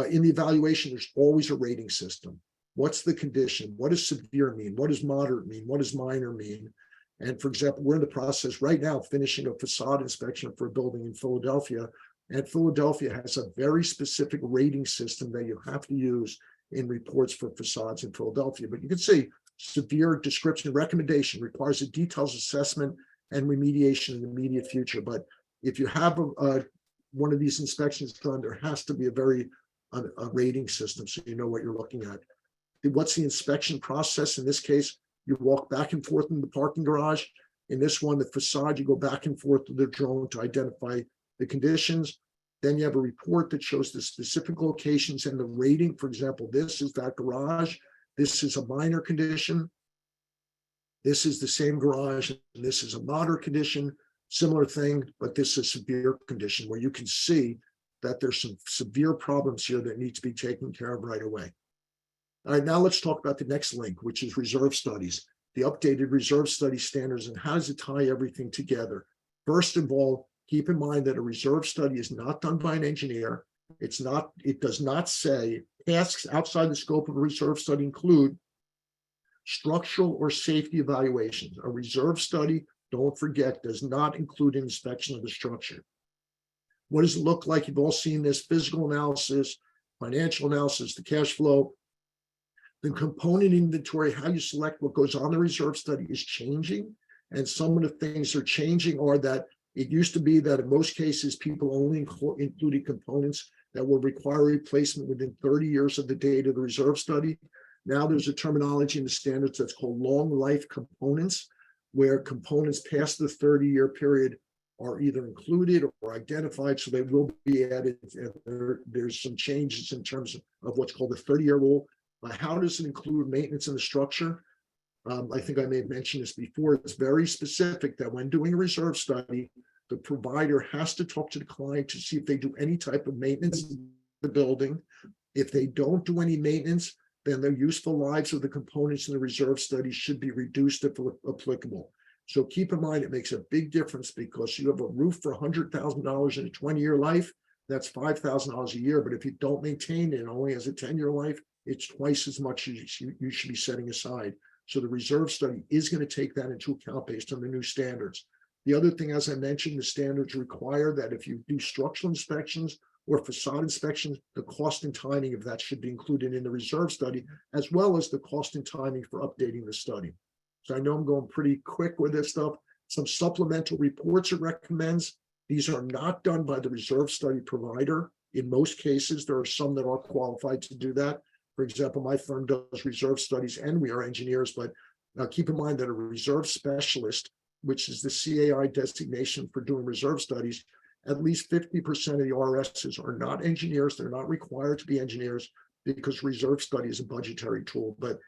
In the evaluation, there's always a rating system. What's the condition? What does severe mean? What does moderate mean? What does minor mean? And for example, we're in the process right now finishing a facade inspection for a building in Philadelphia. And Philadelphia has a very specific rating system that you have to use in reports for facades in Philadelphia. But you can see severe description recommendation requires a detailed assessment and remediation in the immediate future. But if you have one of these inspections done, there has to be a rating system so you know what you're looking at. What's the inspection process? In this case, you walk back and forth in the parking garage. In this one, the facade, you go back and forth with the drone to identify the conditions. Then you have a report that shows the specific locations and the rating. For example, this is that garage. This is a minor condition. This is the same garage. And this is a moderate condition, similar thing, but this is a severe condition where you can see that there's some severe problems here that need to be taken care of right away. All right, now let's talk about the next link, which is reserve studies, the updated reserve study standards, and how does it tie everything together? First of all, keep in mind that a reserve study is not done by an engineer. It does not say tasks outside the scope of a reserve study include structural or safety evaluations. A reserve study, don't forget, does not include an inspection of the structure. What does it look like? You've all seen this: physical analysis, financial analysis, the cash flow. The component inventory, how you select what goes on the reserve study, is changing. And some of the things that are changing are that it used to be that in most cases, people only included components that will require replacement within 30 years of the date of the reserve study. Now there's a terminology in the standards that's called long life components, where components past the 30-year period are either included or identified, so they will be added. There's some changes in terms of what's called the 30-year rule. How does it include maintenance in the structure? I think I may have mentioned this before. It's very specific that when doing a reserve study, the provider has to talk to the client to see if they do any type of maintenance in the building. If they don't do any maintenance, then the useful lives of the components in the reserve study should be reduced if applicable. So keep in mind, it makes a big difference, because you have a roof for $100,000 in a 20-year life, that's $5,000 a year. But if you don't maintain it, it only has a 10-year life, it's twice as much as you should be setting aside. So the reserve study is going to take that into account based on the new standards. The other thing, as I mentioned, the standards require that if you do structural inspections or facade inspections, the cost and timing of that should be included in the reserve study, as well as the cost and timing for updating the study. So I know I'm going pretty quick with this stuff. Some supplemental reports it recommends. These are not done by the reserve study provider. In most cases, there are some that are qualified to do that. For example, my firm does reserve studies and we are engineers, but keep in mind that a reserve specialist, which is the CAI designation for doing reserve studies, at least 50% of the RSs are not engineers. They're not required to be engineers, because reserve study is a budgetary tool. But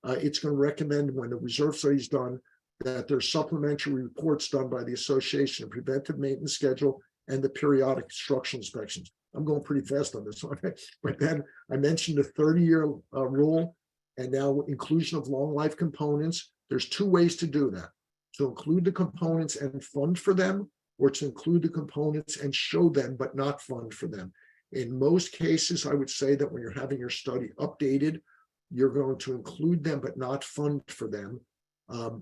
it's going to recommend, when the reserve study is done, that there's supplementary reports done by the Association of Preventive Maintenance Schedule and the periodic structural inspections. I'm going pretty fast on this one, but then I mentioned the 30-year rule, and now inclusion of long life components. There's two ways to do that: to include the components and fund for them, or to include the components and show them but not fund for them. In most cases, I would say that when you're having your study updated, you're going to include them but not fund for them.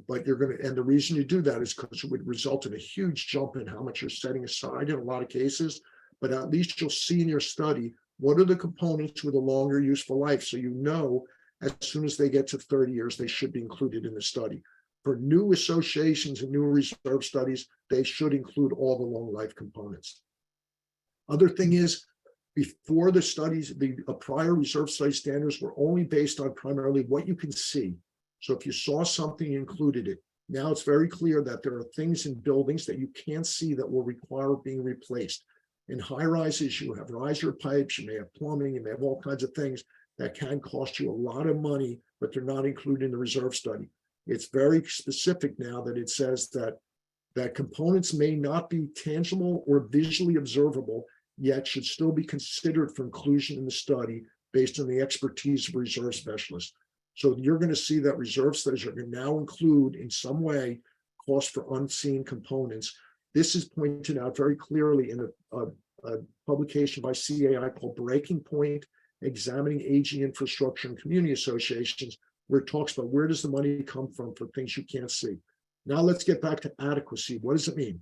But you're going to, and the reason you do that is because it would result in a huge jump in how much you're setting aside in a lot of cases. But at least you'll see in your study what are the components with a longer useful life, so you know as soon as they get to 30 years, they should be included in the study. For new associations and new reserve studies, they should include all the long life components. Other thing is, before the studies, the prior reserve study standards were only based on primarily what you can see. So if you saw something, you included it. Now it's very clear that there are things in buildings that you can't see that will require being replaced. In high rises, you have riser pipes, you may have plumbing, you may have all kinds of things that can cost you a lot of money, but they're not included in the reserve study. It's very specific now that it says that components may not be tangible or visually observable, yet should still be considered for inclusion in the study based on the expertise of reserve specialists. So you're going to see that reserve studies are going to now include in some way cost for unseen components. This is pointed out very clearly in a publication by CAI called Breaking Point, Examining Aging Infrastructure and Community Associations, where it talks about where does the money come from for things you can't see. Now let's get back to adequacy. What does it mean?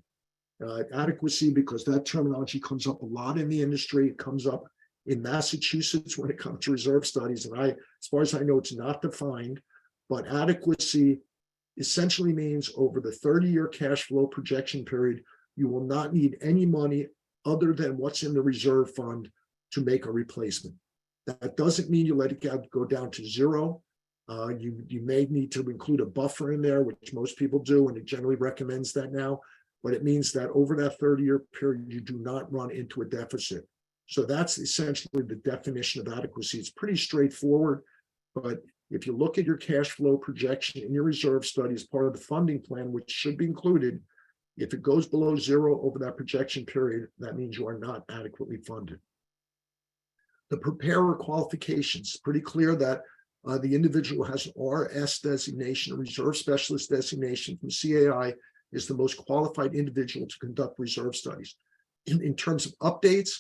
Adequacy, because that terminology comes up a lot in the industry. It comes up in Massachusetts when it comes to reserve studies. And as far as I know, it's not defined, but adequacy essentially means over the 30-year cash flow projection period, you will not need any money other than what's in the reserve fund to make a replacement. That doesn't mean you let it go down to zero. You may need to include a buffer in there, which most people do, and it generally recommends that now. But it means that over that 30-year period, you do not run into a deficit. So that's essentially the definition of adequacy. It's pretty straightforward, but if you look at your cash flow projection in your reserve study as part of the funding plan, which should be included, if it goes below zero over that projection period, that means you are not adequately funded. The preparer qualifications, pretty clear that the individual has an RS designation, a reserve specialist designation from CAI, is the most qualified individual to conduct reserve studies. In terms of updates,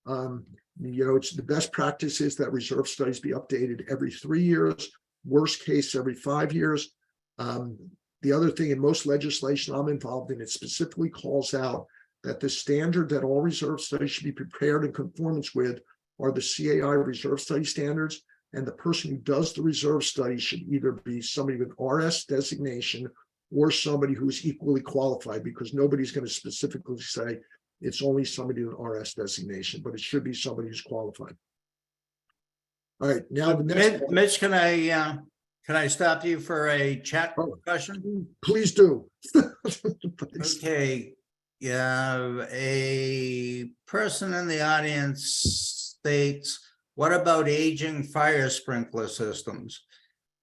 it's the best practice is that reserve studies be updated every 3 years, worst case every 5 years. The other thing, in most legislation I'm involved in, it specifically calls out that the standard that all reserve studies should be prepared in conformance with are the CAI reserve study standards. And the person who does the reserve study should either be somebody with RS designation or somebody who's equally qualified, because nobody's going to specifically say it's only somebody with RS designation, but it should be somebody who's qualified. All right, now the next Mitch, can I stop you for a chat question? Please do. Okay, yeah, a person in the audience states, what about aging fire sprinkler systems?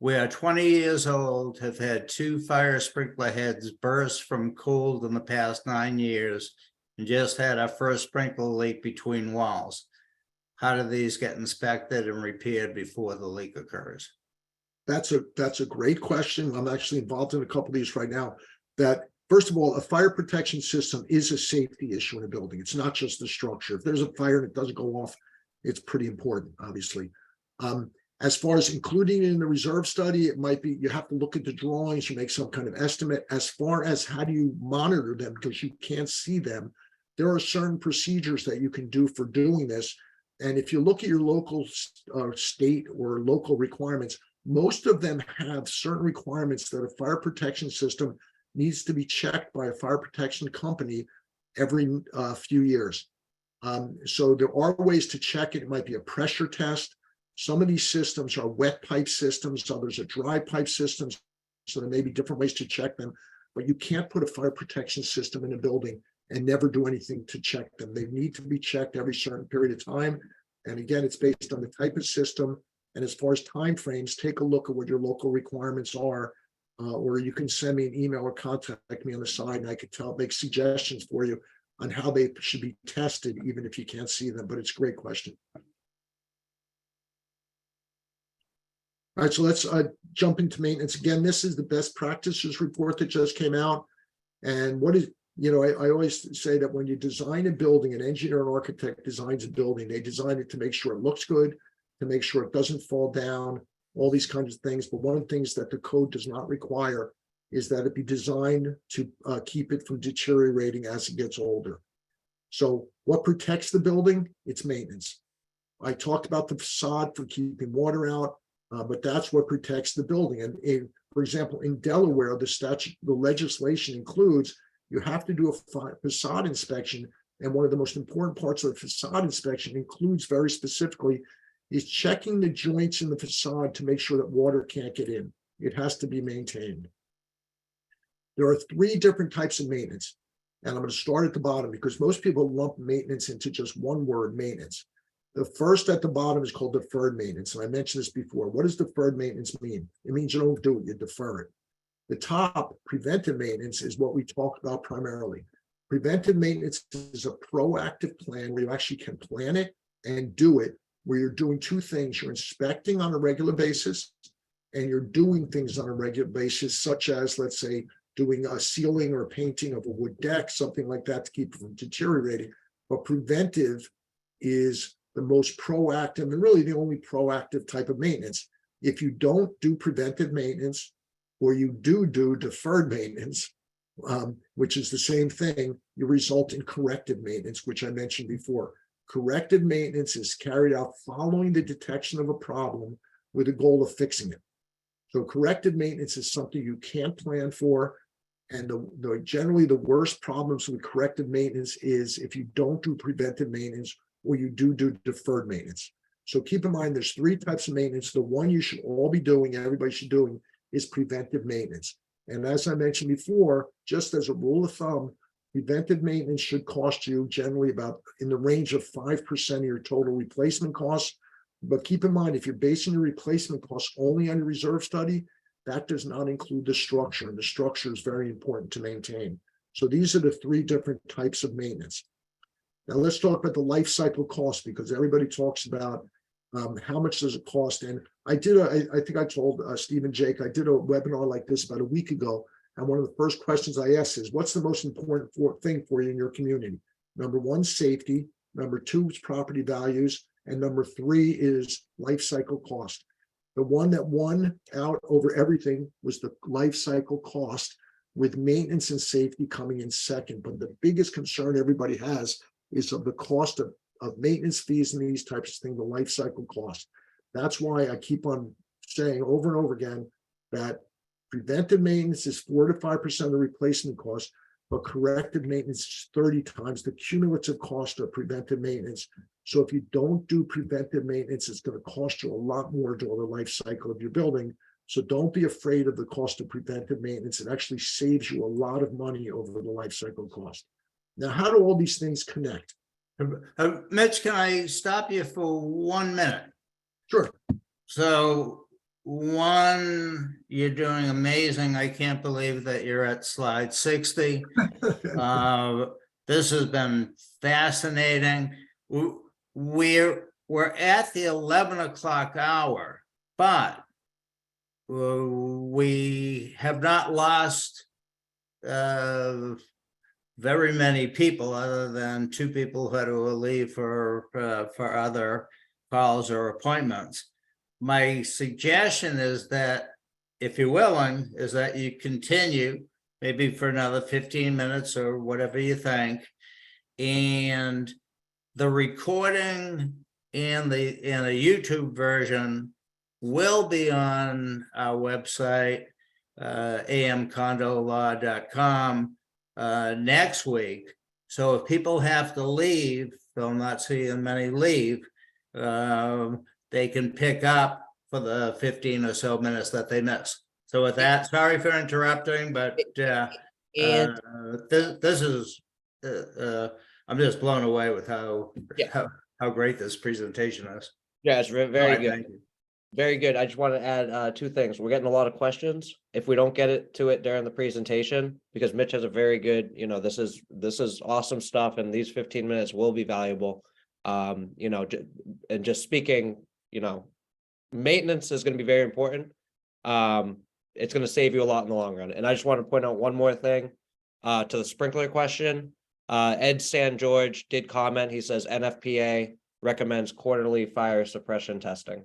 We are 20 years old, have had 2 fire sprinkler heads burst from cold in the past 9 years, and just had our first sprinkler leak between walls. How do these get inspected and repaired before the leak occurs? That's a great question. I'm actually involved in a couple of these right now. That first of all, a fire protection system is a safety issue in a building. It's not just the structure. If there's a fire and it doesn't go off, it's pretty important, obviously. As far as including it in the reserve study, it might be, you have to look at the drawings, you make some kind of estimate. As far as how do you monitor them, because you can't see them, there are certain procedures that you can do for doing this. And if you look at your local state or local requirements, most of them have certain requirements that a fire protection system needs to be checked by a fire protection company every few years. So there are ways to check it. It might be a pressure test. Some of these systems are wet pipe systems, others are dry pipe systems. So there may be different ways to check them, but you can't put a fire protection system in a building and never do anything to check them. They need to be checked every certain period of time. And again, it's based on the type of system. And as far as timeframes, take a look at what your local requirements are, or you can send me an email or contact me on the side, and I could make suggestions for you on how they should be tested, even if you can't see them. But it's a great question. All right, so let's jump into maintenance. Again, this is the best practices report that just came out. And what is, I always say that when you design a building, an engineer or architect designs a building, they design it to make sure it looks good, to make sure it doesn't fall down, all these kinds of things. But one of the things that the code does not require is that it be designed to keep it from deteriorating as it gets older. So what protects the building? It's maintenance. I talked about the facade for keeping water out, but that's what protects the building. And for example, in Delaware, the legislation includes you have to do a facade inspection. And one of the most important parts of the facade inspection includes very specifically is checking the joints in the facade to make sure that water can't get in. It has to be maintained. There are 3 different types of maintenance. And I'm going to start at the bottom because most people lump maintenance into just one word, maintenance. The first at the bottom is called deferred maintenance. And I mentioned this before. What does deferred maintenance mean? It means you don't do it, you defer it. The top, preventive maintenance, is what we talk about primarily. Preventive maintenance is a proactive plan where you actually can plan it and do it, where you're doing 2 things. You're inspecting on a regular basis and you're doing things on a regular basis, such as, let's say, doing a sealing or painting of a wood deck, something like that to keep it from deteriorating. But preventive is the most proactive and really the only proactive type of maintenance. If you don't do preventive maintenance, or you do deferred maintenance, which is the same thing, you result in corrective maintenance, which I mentioned before. Corrective maintenance is carried out following the detection of a problem with the goal of fixing it. So corrective maintenance is something you can't plan for. And generally the worst problems with corrective maintenance is if you don't do preventive maintenance or you do deferred maintenance. So keep in mind, there's 3 types of maintenance. The one you should all be doing, everybody should be doing, is preventive maintenance. And as I mentioned before, just as a rule of thumb, preventive maintenance should cost you generally about in the range of 5% of your total replacement costs. But keep in mind, if you're basing your replacement costs only on your reserve study, that does not include the structure. And the structure is very important to maintain. So these are the 3 different types of maintenance. Now let's talk about the life cycle cost, because everybody talks about how much does it cost. And I think I told Steve and Jake, I did a webinar like this about a week ago. And one of the first questions I asked is, what's the most important thing for you in your community? Number 1, safety. Number 2 is property values. And number 3 is life cycle cost. The one that won out over everything was the life cycle cost, with maintenance and safety coming in second. But the biggest concern everybody has is of the cost of maintenance fees and these types of things, the life cycle cost. That's why I keep on saying over and over again that preventive maintenance is 4 to 5% of the replacement cost, but corrective maintenance is 30 times the cumulative cost of preventive maintenance. So if you don't do preventive maintenance, it's going to cost you a lot more during the life cycle of your building. So don't be afraid of the cost of preventive maintenance. It actually saves you a lot of money over the life cycle cost. Now, how do all these things connect? Mitch, can I stop you for 1 minute? Sure. So one, you're doing amazing. I can't believe that you're at slide 60. This has been fascinating. We're at the 11 o'clock hour, but we have not lost very many people, other than 2 people who had to leave for other calls or appointments. My suggestion is that, if you're willing, is that you continue maybe for another 15 minutes or whatever you think, and the recording and the YouTube version will be on our website, amcondolaw.com, next week. So if people have to leave, they'll not see many leave. They can pick up for the 15 or so minutes that they miss. So with that, sorry for interrupting, but this is I'm just blown away with how great this presentation is. Yeah, it's very good. Thank you. Very good. I just want to add 2 things. We're getting a lot of questions. If we don't get to it during the presentation, because Mitch has a very good, this is awesome stuff, and these 15 minutes will be valuable. And just speaking, maintenance is going to be very important. It's going to save you a lot in the long run. And I just want to point out one more thing to the sprinkler question. Ed San George did comment. He says NFPA recommends quarterly fire suppression testing.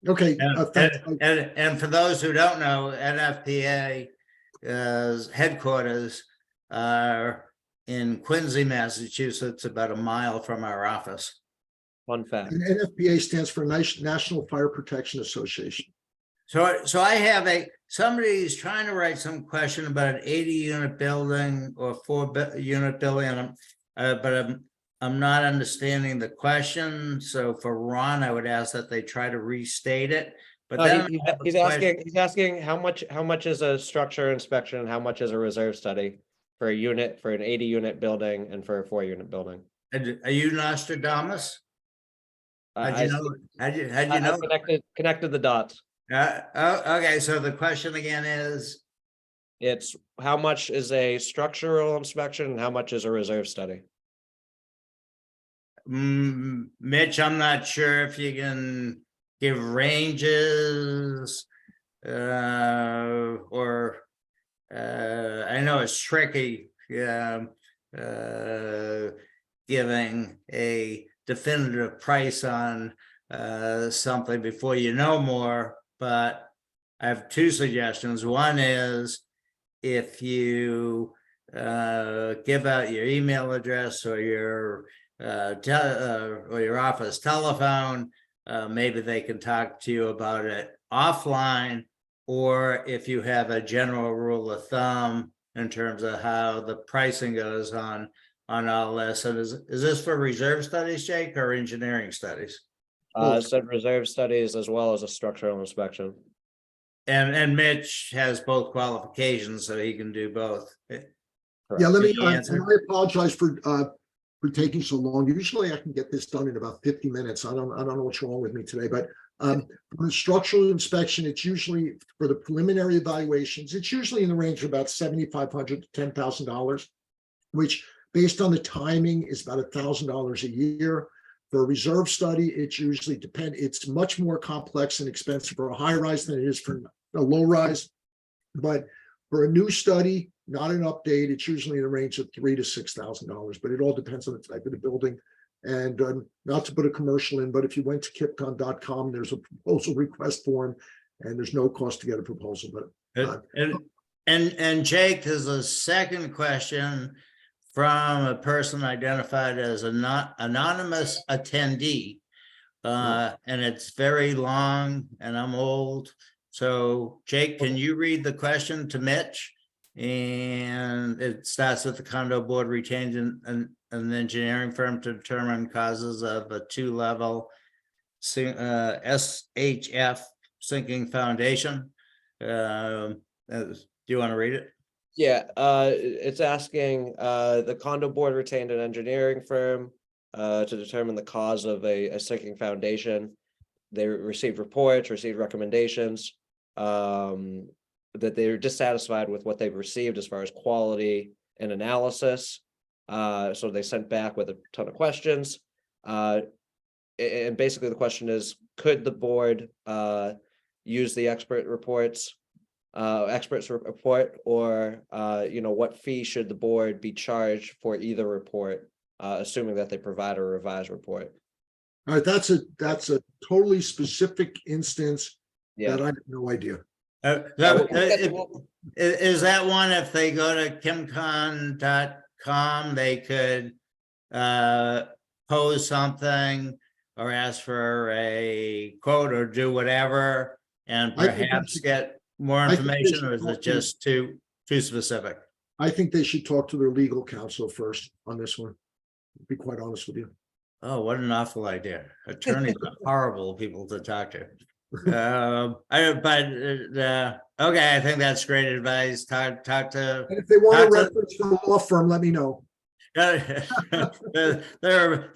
Okay. And for those who don't know, NFPA headquarters are in Quincy, Massachusetts, about a mile from our office. Fun fact. And NFPA stands for National Fire Protection Association. So I have somebody's trying to write some question about an 80-unit building or 4-unit building, but I'm not understanding the question. So for Ron, I would ask that they try to restate it. But then he's asking how much is a structure inspection and how much is a reserve study for a unit, for an 80-unit building and for a 4-unit building. Are you Nostradamus? How'd you know? Connected the dots. Okay, so the question again is? It's how much is a structural inspection and how much is a reserve study? Mitch, I'm not sure if you can give ranges or I know it's tricky giving a definitive price on something before you know more, but I have 2 suggestions. One is, if you give out your email address or your office telephone, maybe they can talk to you about it offline, or if you have a general rule of thumb in terms of how the pricing goes on all this. And is this for reserve studies, Jake, or engineering studies? Said reserve studies as well as a structural inspection. And Mitch has both qualifications, so he can do both. Correct. Yeah, let me. I apologize for taking so long. Usually, I can get this done in about 50 minutes. I don't know what's wrong with me today, but for the structural inspection, it's usually for the preliminary evaluations. It's usually in the range of about $7,500 to $10,000, which, based on the timing, is about $1,000 a year. For a reserve study, it's usually it's much more complex and expensive for a high rise than it is for a low rise. But for a new study, not an update, it's usually in the range of $3,000 to $6,000, but it all depends on the type of the building. And not to put a commercial in, but if you went to KIPCON.com, there's a proposal request form, and there's no cost to get a proposal, but And Jake, there's a second question from a person identified as a anonymous attendee. And it's very long and I'm old. So Jake, can you read the question to Mitch? And it starts with the condo board retained an engineering firm to determine causes of a 2-level SHF sinking foundation. Do you want to read it? Yeah, it's asking, the condo board retained an engineering firm to determine the cause of a sinking foundation. They received reports, received recommendations, that they're dissatisfied with what they've received as far as quality and analysis. So they sent back with a ton of questions. And basically the question is, could the board use the experts report, or what fee should the board be charged for either report, assuming that they provide a revised report? all right, that's a totally specific instance Yeah. that I have no idea. Is that one, if they go to KIPCON.com, they could pose something or ask for a quote or do whatever and I think perhaps should- get more I think they information, should or is talk it to- just too specific? I think they should talk to their legal counsel first on this one, to be quite honest with you. Oh, what an awful idea. Attorneys are horrible people to talk to. Okay, I think that's great advice. Talk to. And if they want a That's a- reference from a law firm, let me know. There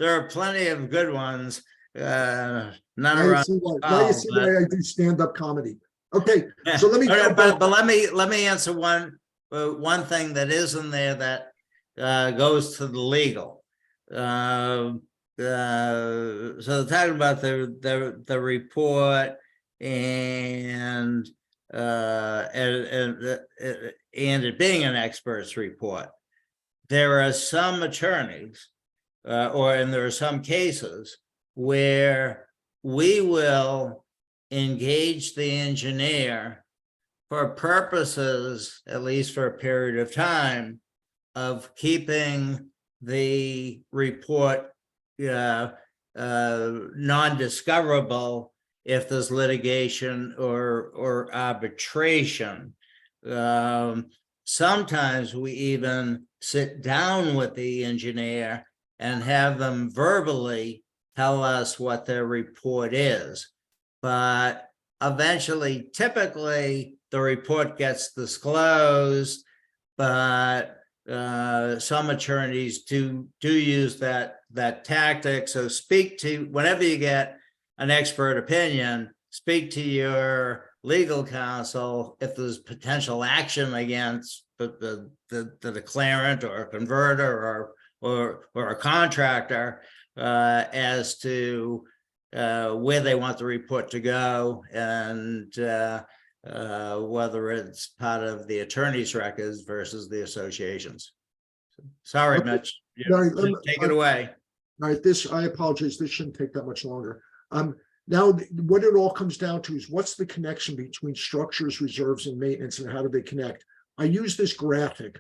are plenty of good ones. None Now you around. see why, Oh, now you see but- why I do stand-up comedy. Okay, so let me. Okay, jump back. but let me answer one thing that is in there that goes to the legal. So talking about the report and it being an expert's report. There are some attorneys, and there are some cases where we will engage the engineer for purposes, at least for a period of time, of keeping the report non-discoverable if there's litigation or arbitration. Sometimes we even sit down with the engineer and have them verbally tell us what their report is. But eventually, typically, the report gets disclosed, but some attorneys do use that tactic. So speak to, whenever you get an expert opinion, speak to your legal counsel if there's potential action against the declarant or a converter or a contractor as to where they want the report to go and whether it's part of the attorney's records versus the associations. Sorry, Okay. Mitch. Sorry, Take it away. All right, I apologize. This shouldn't take that much longer. Now, what it all comes down to is what's the connection between structures, reserves, and maintenance, and how do they connect? I use this graphic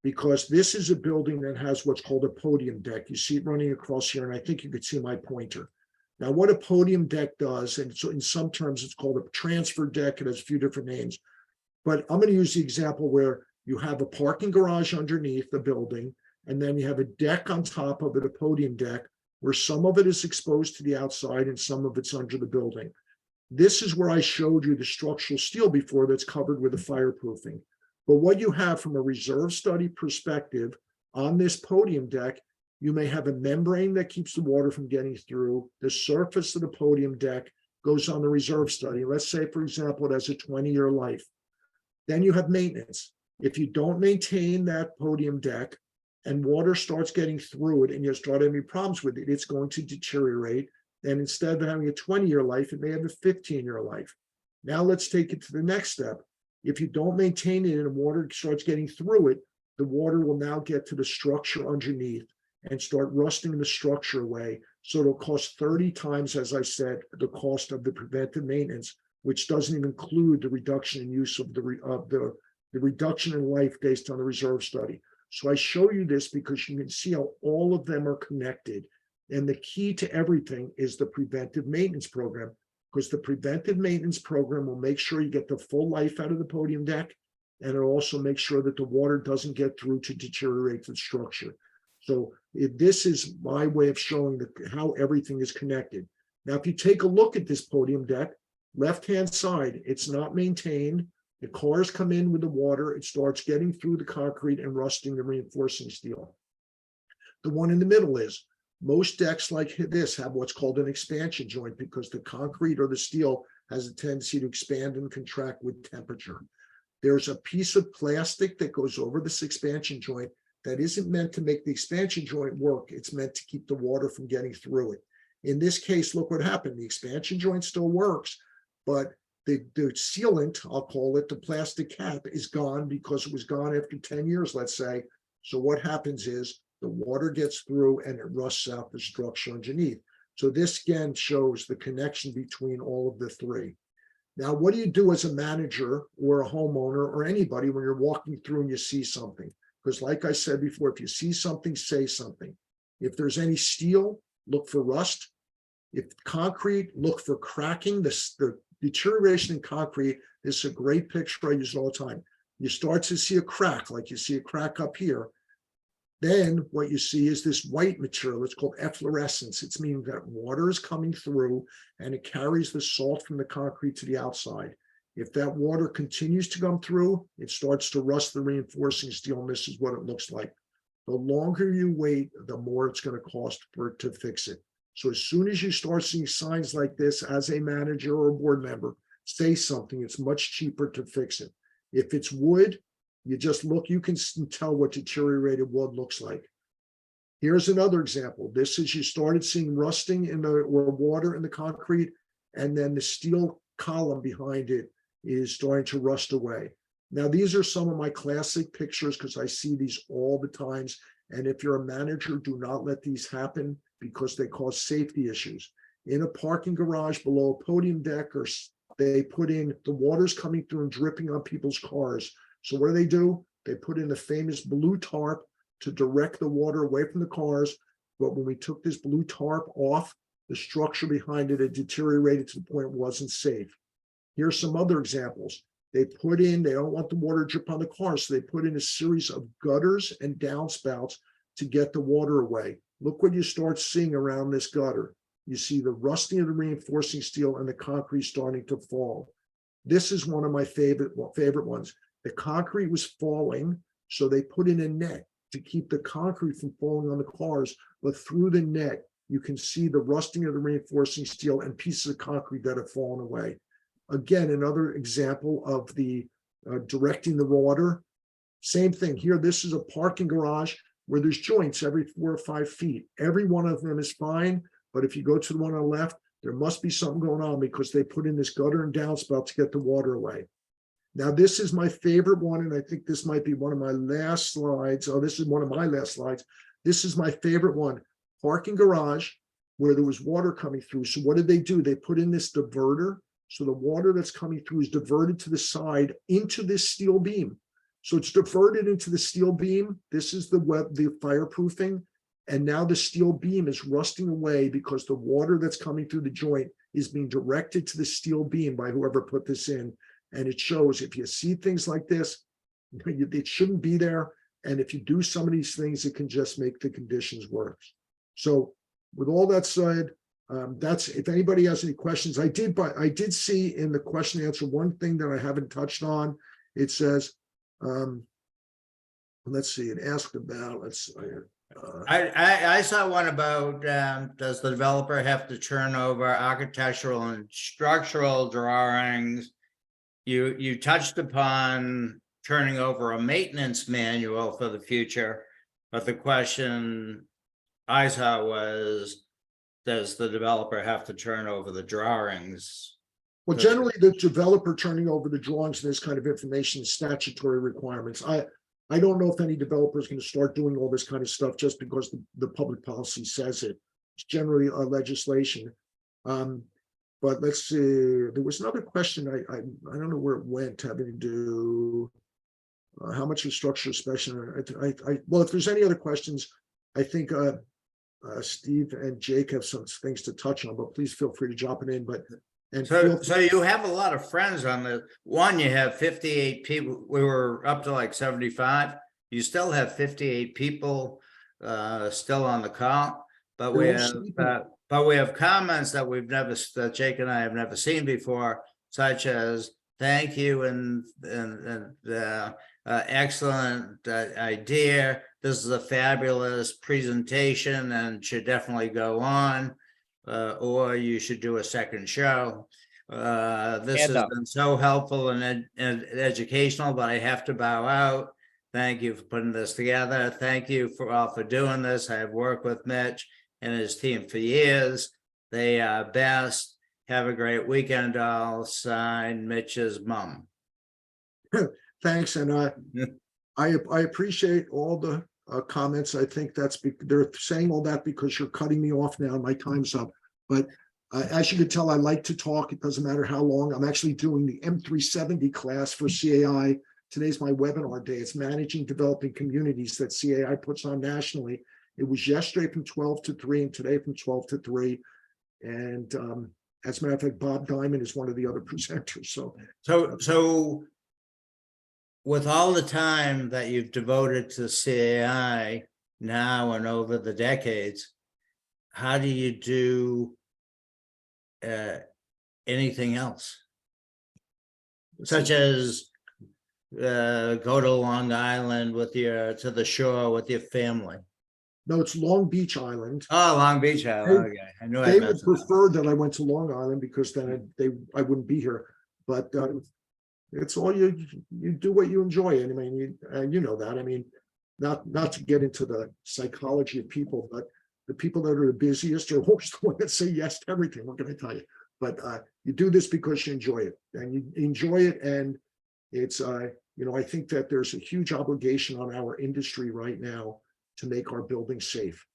because this is a building that has what's called a podium deck. You see it running across here, and I think you could see my pointer. Now, what a podium deck does, and so in some terms, it's called a transfer deck. It has a few different names, but I'm going to use the example where you have a parking garage underneath the building, and then you have a deck on top of it, a podium deck, where some of it is exposed to the outside and some of it's under the building. This is where I showed you the structural steel before that's covered with a fireproofing. But what you have from a reserve study perspective on this podium deck, you may have a membrane that keeps the water from getting through. The surface of the podium deck goes on the reserve study. Let's say, for example, it has a 20-year life. Then you have maintenance. If you don't maintain that podium deck and water starts getting through it and you start having problems with it, it's going to deteriorate. And instead of having a 20-year life, it may have a 15-year life. Now let's take it to the next step. If you don't maintain it and water starts getting through it, the water will now get to the structure underneath and start rusting the structure away. So it'll cost 30 times, as I said, the cost of the preventive maintenance which doesn't even include the reduction in use of the reduction in life based on the reserve study. So I show you this because you can see how all of them are connected. And the key to everything is the preventive maintenance program, because the preventive maintenance program will make sure you get the full life out of the podium deck, and it also makes sure that the water doesn't get through to deteriorate the structure. So this is my way of showing how everything is connected. Now, if you take a look at this podium deck, left-hand side, it's not maintained. The cars come in with the water, it starts getting through the concrete and rusting the reinforcing steel. The one in the middle is, most decks like this have what's called an expansion joint because the concrete or the steel has a tendency to expand and contract with temperature. There's a piece of plastic that goes over this expansion joint that isn't meant to make the expansion joint work. It's meant to keep the water from getting through it. In this case, look what happened. The expansion joint still works, but the sealant, I'll call it, the plastic cap is gone because it was gone after 10 years, let's say. So what happens is the water gets through and it rusts out the structure underneath. So this again shows the connection between all of the three. Now, what do you do as a manager or a homeowner or anybody when you're walking through and you see something? Because like I said before, if you see something, say something. If there's any steel, look for rust. If concrete, look for cracking. The deterioration in concrete, this is a great picture. I use it all the time. You start to see a crack, like you see a crack up here. Then what you see is this white material. It's called efflorescence. It's meaning that water is coming through and it carries the salt from the concrete to the outside. If that water continues to come through, it starts to rust the reinforcing steel, and this is what it looks like. The longer you wait, the more it's going to cost for it to fix it. So as soon as you start seeing signs like this as a manager or a board member, say something. It's much cheaper to fix it. If it's wood, you just look, you can tell what deteriorated wood looks like. Here's another example. This is, you started seeing rusting in the, or water in the concrete, and then the steel column behind it is starting to rust away. Now, these are some of my classic pictures because I see these all the times. And if you're a manager, do not let these happen because they cause safety issues. In a parking garage below a podium deck, or they put in, the water's coming through and dripping on people's cars. So what do? They put in the famous blue tarp to direct the water away from the cars. But when we took this blue tarp off, the structure behind it had deteriorated to the point it wasn't safe. Here's some other examples. They put in, they don't want the water to drip on the cars, so they put in a series of gutters and downspouts to get the water away. Look what you start seeing around this gutter. You see the rusting of the reinforcing steel and the concrete starting to fall. This is one of my favorite ones. The concrete was falling, so they put in a net to keep the concrete from falling on the cars, but through the net, you can see the rusting of the reinforcing steel and pieces of concrete that have fallen away. Again, another example of the directing the water. Same thing here. This is a parking garage where there's joints every 4 or 5 feet. Every one of them is fine, but if you go to the one on the left, there must be something going on because they put in this gutter and downspout to get the water away. Now, this is my favorite one, and I think this might be one of my last slides. Oh, this is one of my last slides. This is my favorite one. Parking garage where there was water coming through. So what did they do? They put in this diverter. So the water that's coming through is diverted to the side into this steel beam. So it's diverted into the steel beam. This is the fireproofing. And now the steel beam is rusting away because the water that's coming through the joint is being directed to the steel beam by whoever put this in. And it shows, if you see things like this, it shouldn't be there. And if you do some of these things, it can just make the conditions worse. So with all that said, that's, if anybody has any questions, I did see in the question and answer one thing that I haven't touched on. It says, let's see, it asked about, I saw one about, does the developer have to turn over architectural and structural drawings? You touched upon turning over a maintenance manual for the future, but the question I saw was, does the developer have to turn over the drawings? well, generally the developer turning over the drawings and this kind of information is statutory requirements. I don't know if any developer is going to start doing all this kind of stuff just because the public policy says it. It's generally a legislation. but let's see, there was another question, I don't know where it went, having to do how much is structure special. Well, if there's any other questions, I think Steve and Jake have some things to touch on, but please feel free to drop it in. But so you have a lot of friends on the one. You have 58 people. We were up to like 75. You still have 58 people still on the call, but we have comments that that Jake and I have never seen before, such as thank you and excellent idea. This is a fabulous presentation and should definitely go on, or you should do a second show. This has been so helpful and educational, but I have to bow out. Thank you for putting this together. Thank you for doing this. I have worked with Mitch and his team for years. They are best. Have a great weekend, all. Signed, Mitch's mom. Thanks, and I appreciate all the comments. I think they're saying all that because you're cutting me off now. My time's up. But as you can tell, I like to talk. It doesn't matter how long. I'm actually doing the M370 class for CAI. Today's my webinar day. It's Managing Developing Communities that CAI puts on nationally. It was yesterday from 12 to 3 and today from 12 to 3. And as a matter of fact, Bob Diamond is one of the other presenters. So with all the time that you've devoted to CAI now and over the decades, how do you do anything else? Such as go to Long Island to the shore with your family? No, it's Long Beach Island. Oh, Long Beach Island. Okay, I knew they would prefer that I went to Long Island because then I wouldn't be here. But it's all you do what you enjoy. And I mean, you know that. I mean, not to get into the psychology of people, but the people that are the busiest are always the ones that say yes to everything. What can I tell you? But you do this because you enjoy it, and you enjoy it, and it's you know, I think that there's a huge obligation on our industry right now to make our buildings safe.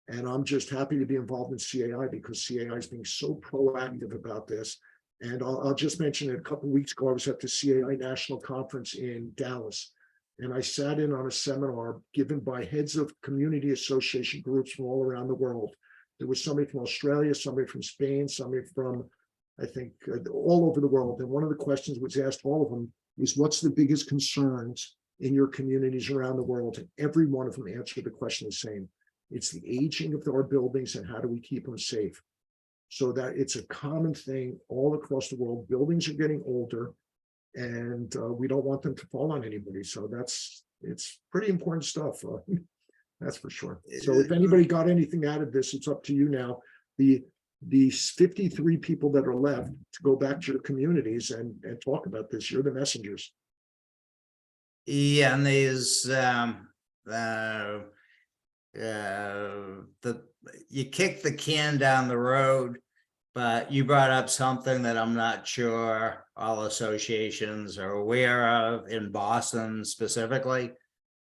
And I'm just happy to be involved in CAI because CAI is being so proactive about this. And I'll just mention that a couple of weeks ago, I was at the CAI National Conference in Dallas, and I sat in on a seminar given by heads of community association groups from all around the world. There was somebody from Australia, somebody from Spain, somebody from, I think, all over the world. And one of the questions was asked all of them is, what's the biggest concerns in your communities around the world? And every one of them answered the question the same. It's the aging of our buildings and how do we keep them safe? So that it's a common thing all across the world. Buildings are getting older and we don't want them to fall on anybody. So it's pretty important stuff. That's for sure. So if anybody got anything out of this, it's up to you now. These 53 people that are left to go back to your communities and talk about this. You're the messengers. Yeah, and these you kick the can down the road, but you brought up something that I'm not sure all associations are aware of in Boston specifically,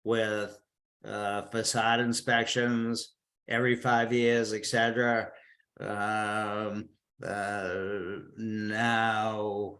with facade inspections every 5 years, etc. Now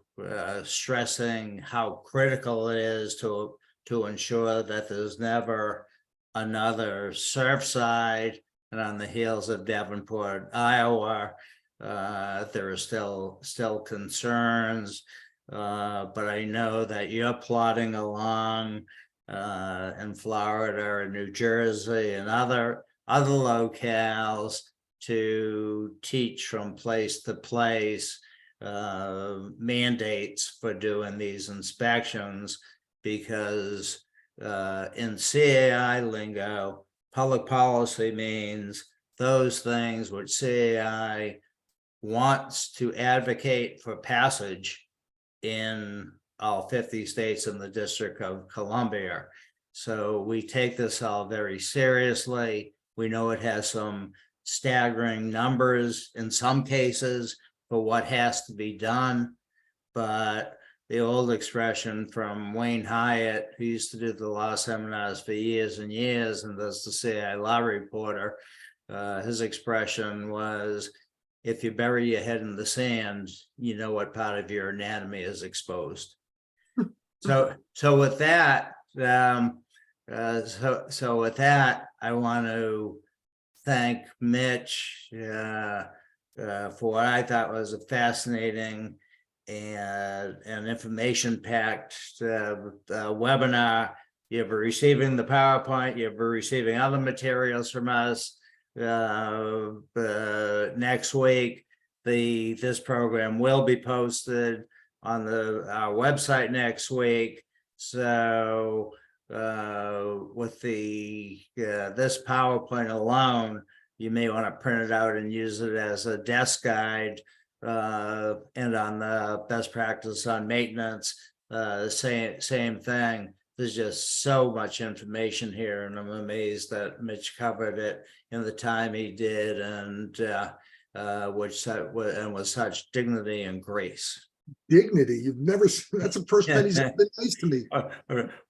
stressing how critical it is to ensure that there's never another Surfside. And on the heels of Davenport, Iowa, there are still concerns, but I know that you're plodding along in Florida and New Jersey and other locales to teach from place to place mandates for doing these inspections, because in CAI lingo, public policy means those things which CAI wants to advocate for passage in all 50 states in the District of Columbia. So we take this all very seriously. We know it has some staggering numbers in some cases for what has to be done, but the old expression from Wayne Hyatt, who used to do the law seminars for years and years and does the CAI Law Reporter, his expression was, if you bury your head in the sand, you know what part of your anatomy is exposed. So with that, so with that, I want to thank Mitch for what I thought was a fascinating and information-packed webinar. You'll be receiving the PowerPoint. You'll be receiving other materials from us next week. This program will be posted on our website next week. So with this PowerPoint alone, you may want to print it out and use it as a desk guide, and on the best practice on maintenance, same thing. There's just so much information here, and I'm amazed that Mitch covered it in the time he did, and with such dignity and grace. Dignity. You've never seen, that's the first time he's ever been nice to me.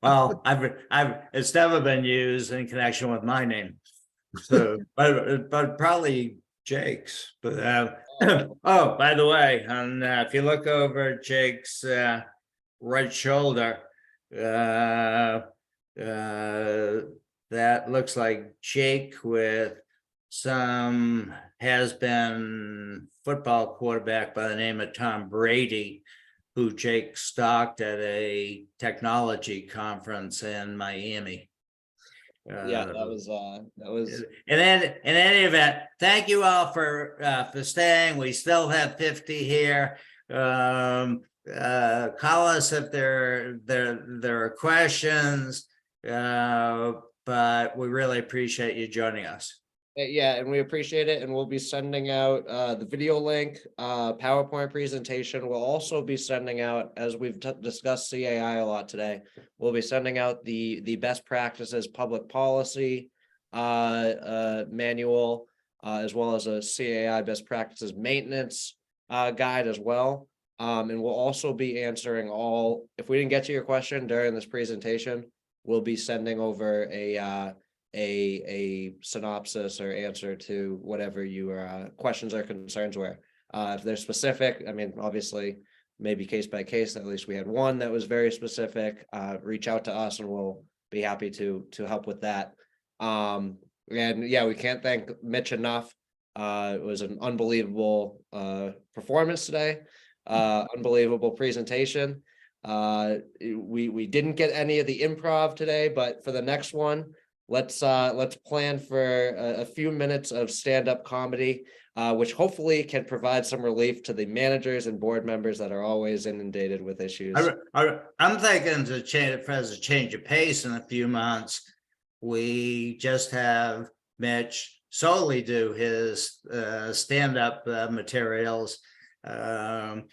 Well, it's never been used in connection with my name. So, but probably Jake's. But oh, by the way, and if you look over Jake's right shoulder, that looks like Jake with some has-been football quarterback by the name of Tom Brady, who Jake stalked at a technology conference in Miami. Yeah, that was in any event, thank you all for staying. We still have 50 here. Call us if there are questions, but we really appreciate you joining us. Yeah, and we appreciate it, and we'll be sending out the video link, PowerPoint presentation. We'll also be sending out, as we've discussed CAI a lot today, we'll be sending out the best practices public policy manual, as well as a CAI best practices maintenance guide as well. And we'll also be answering all, if we didn't get to your question during this presentation, we'll be sending over a synopsis or answer to whatever your questions or concerns were. If they're specific, I mean, obviously, maybe case by case, at least we had one that was very specific. Reach out to us and we'll be happy to help with that. And yeah, we can't thank Mitch enough. It was an unbelievable performance today. Unbelievable presentation. We didn't get any of the improv today, but for the next one, let's plan for a few minutes of stand-up comedy, which hopefully can provide some relief to the managers and board members that are always inundated with issues. I'm thinking to change of pace in a few months. We just have Mitch solely do his stand-up materials, and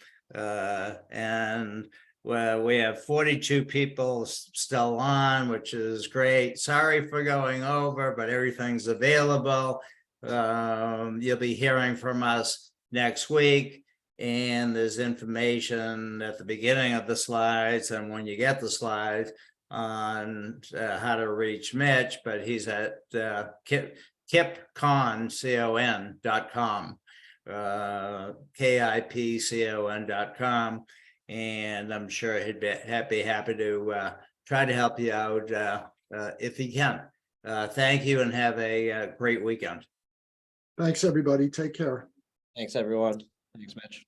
well, we have 42 people still on, which is great. Sorry for going over, but everything's available. You'll be hearing from us next week, and there's information at the beginning of the slides and when you get the slides on how to reach Mitch, but he's at KIPCON.com, KIPCON.com. And I'm sure he'd be happy to try to help you out if he can. Thank you and have a great weekend. Thanks, everybody. Take care. Thanks, everyone. Thanks, Mitch.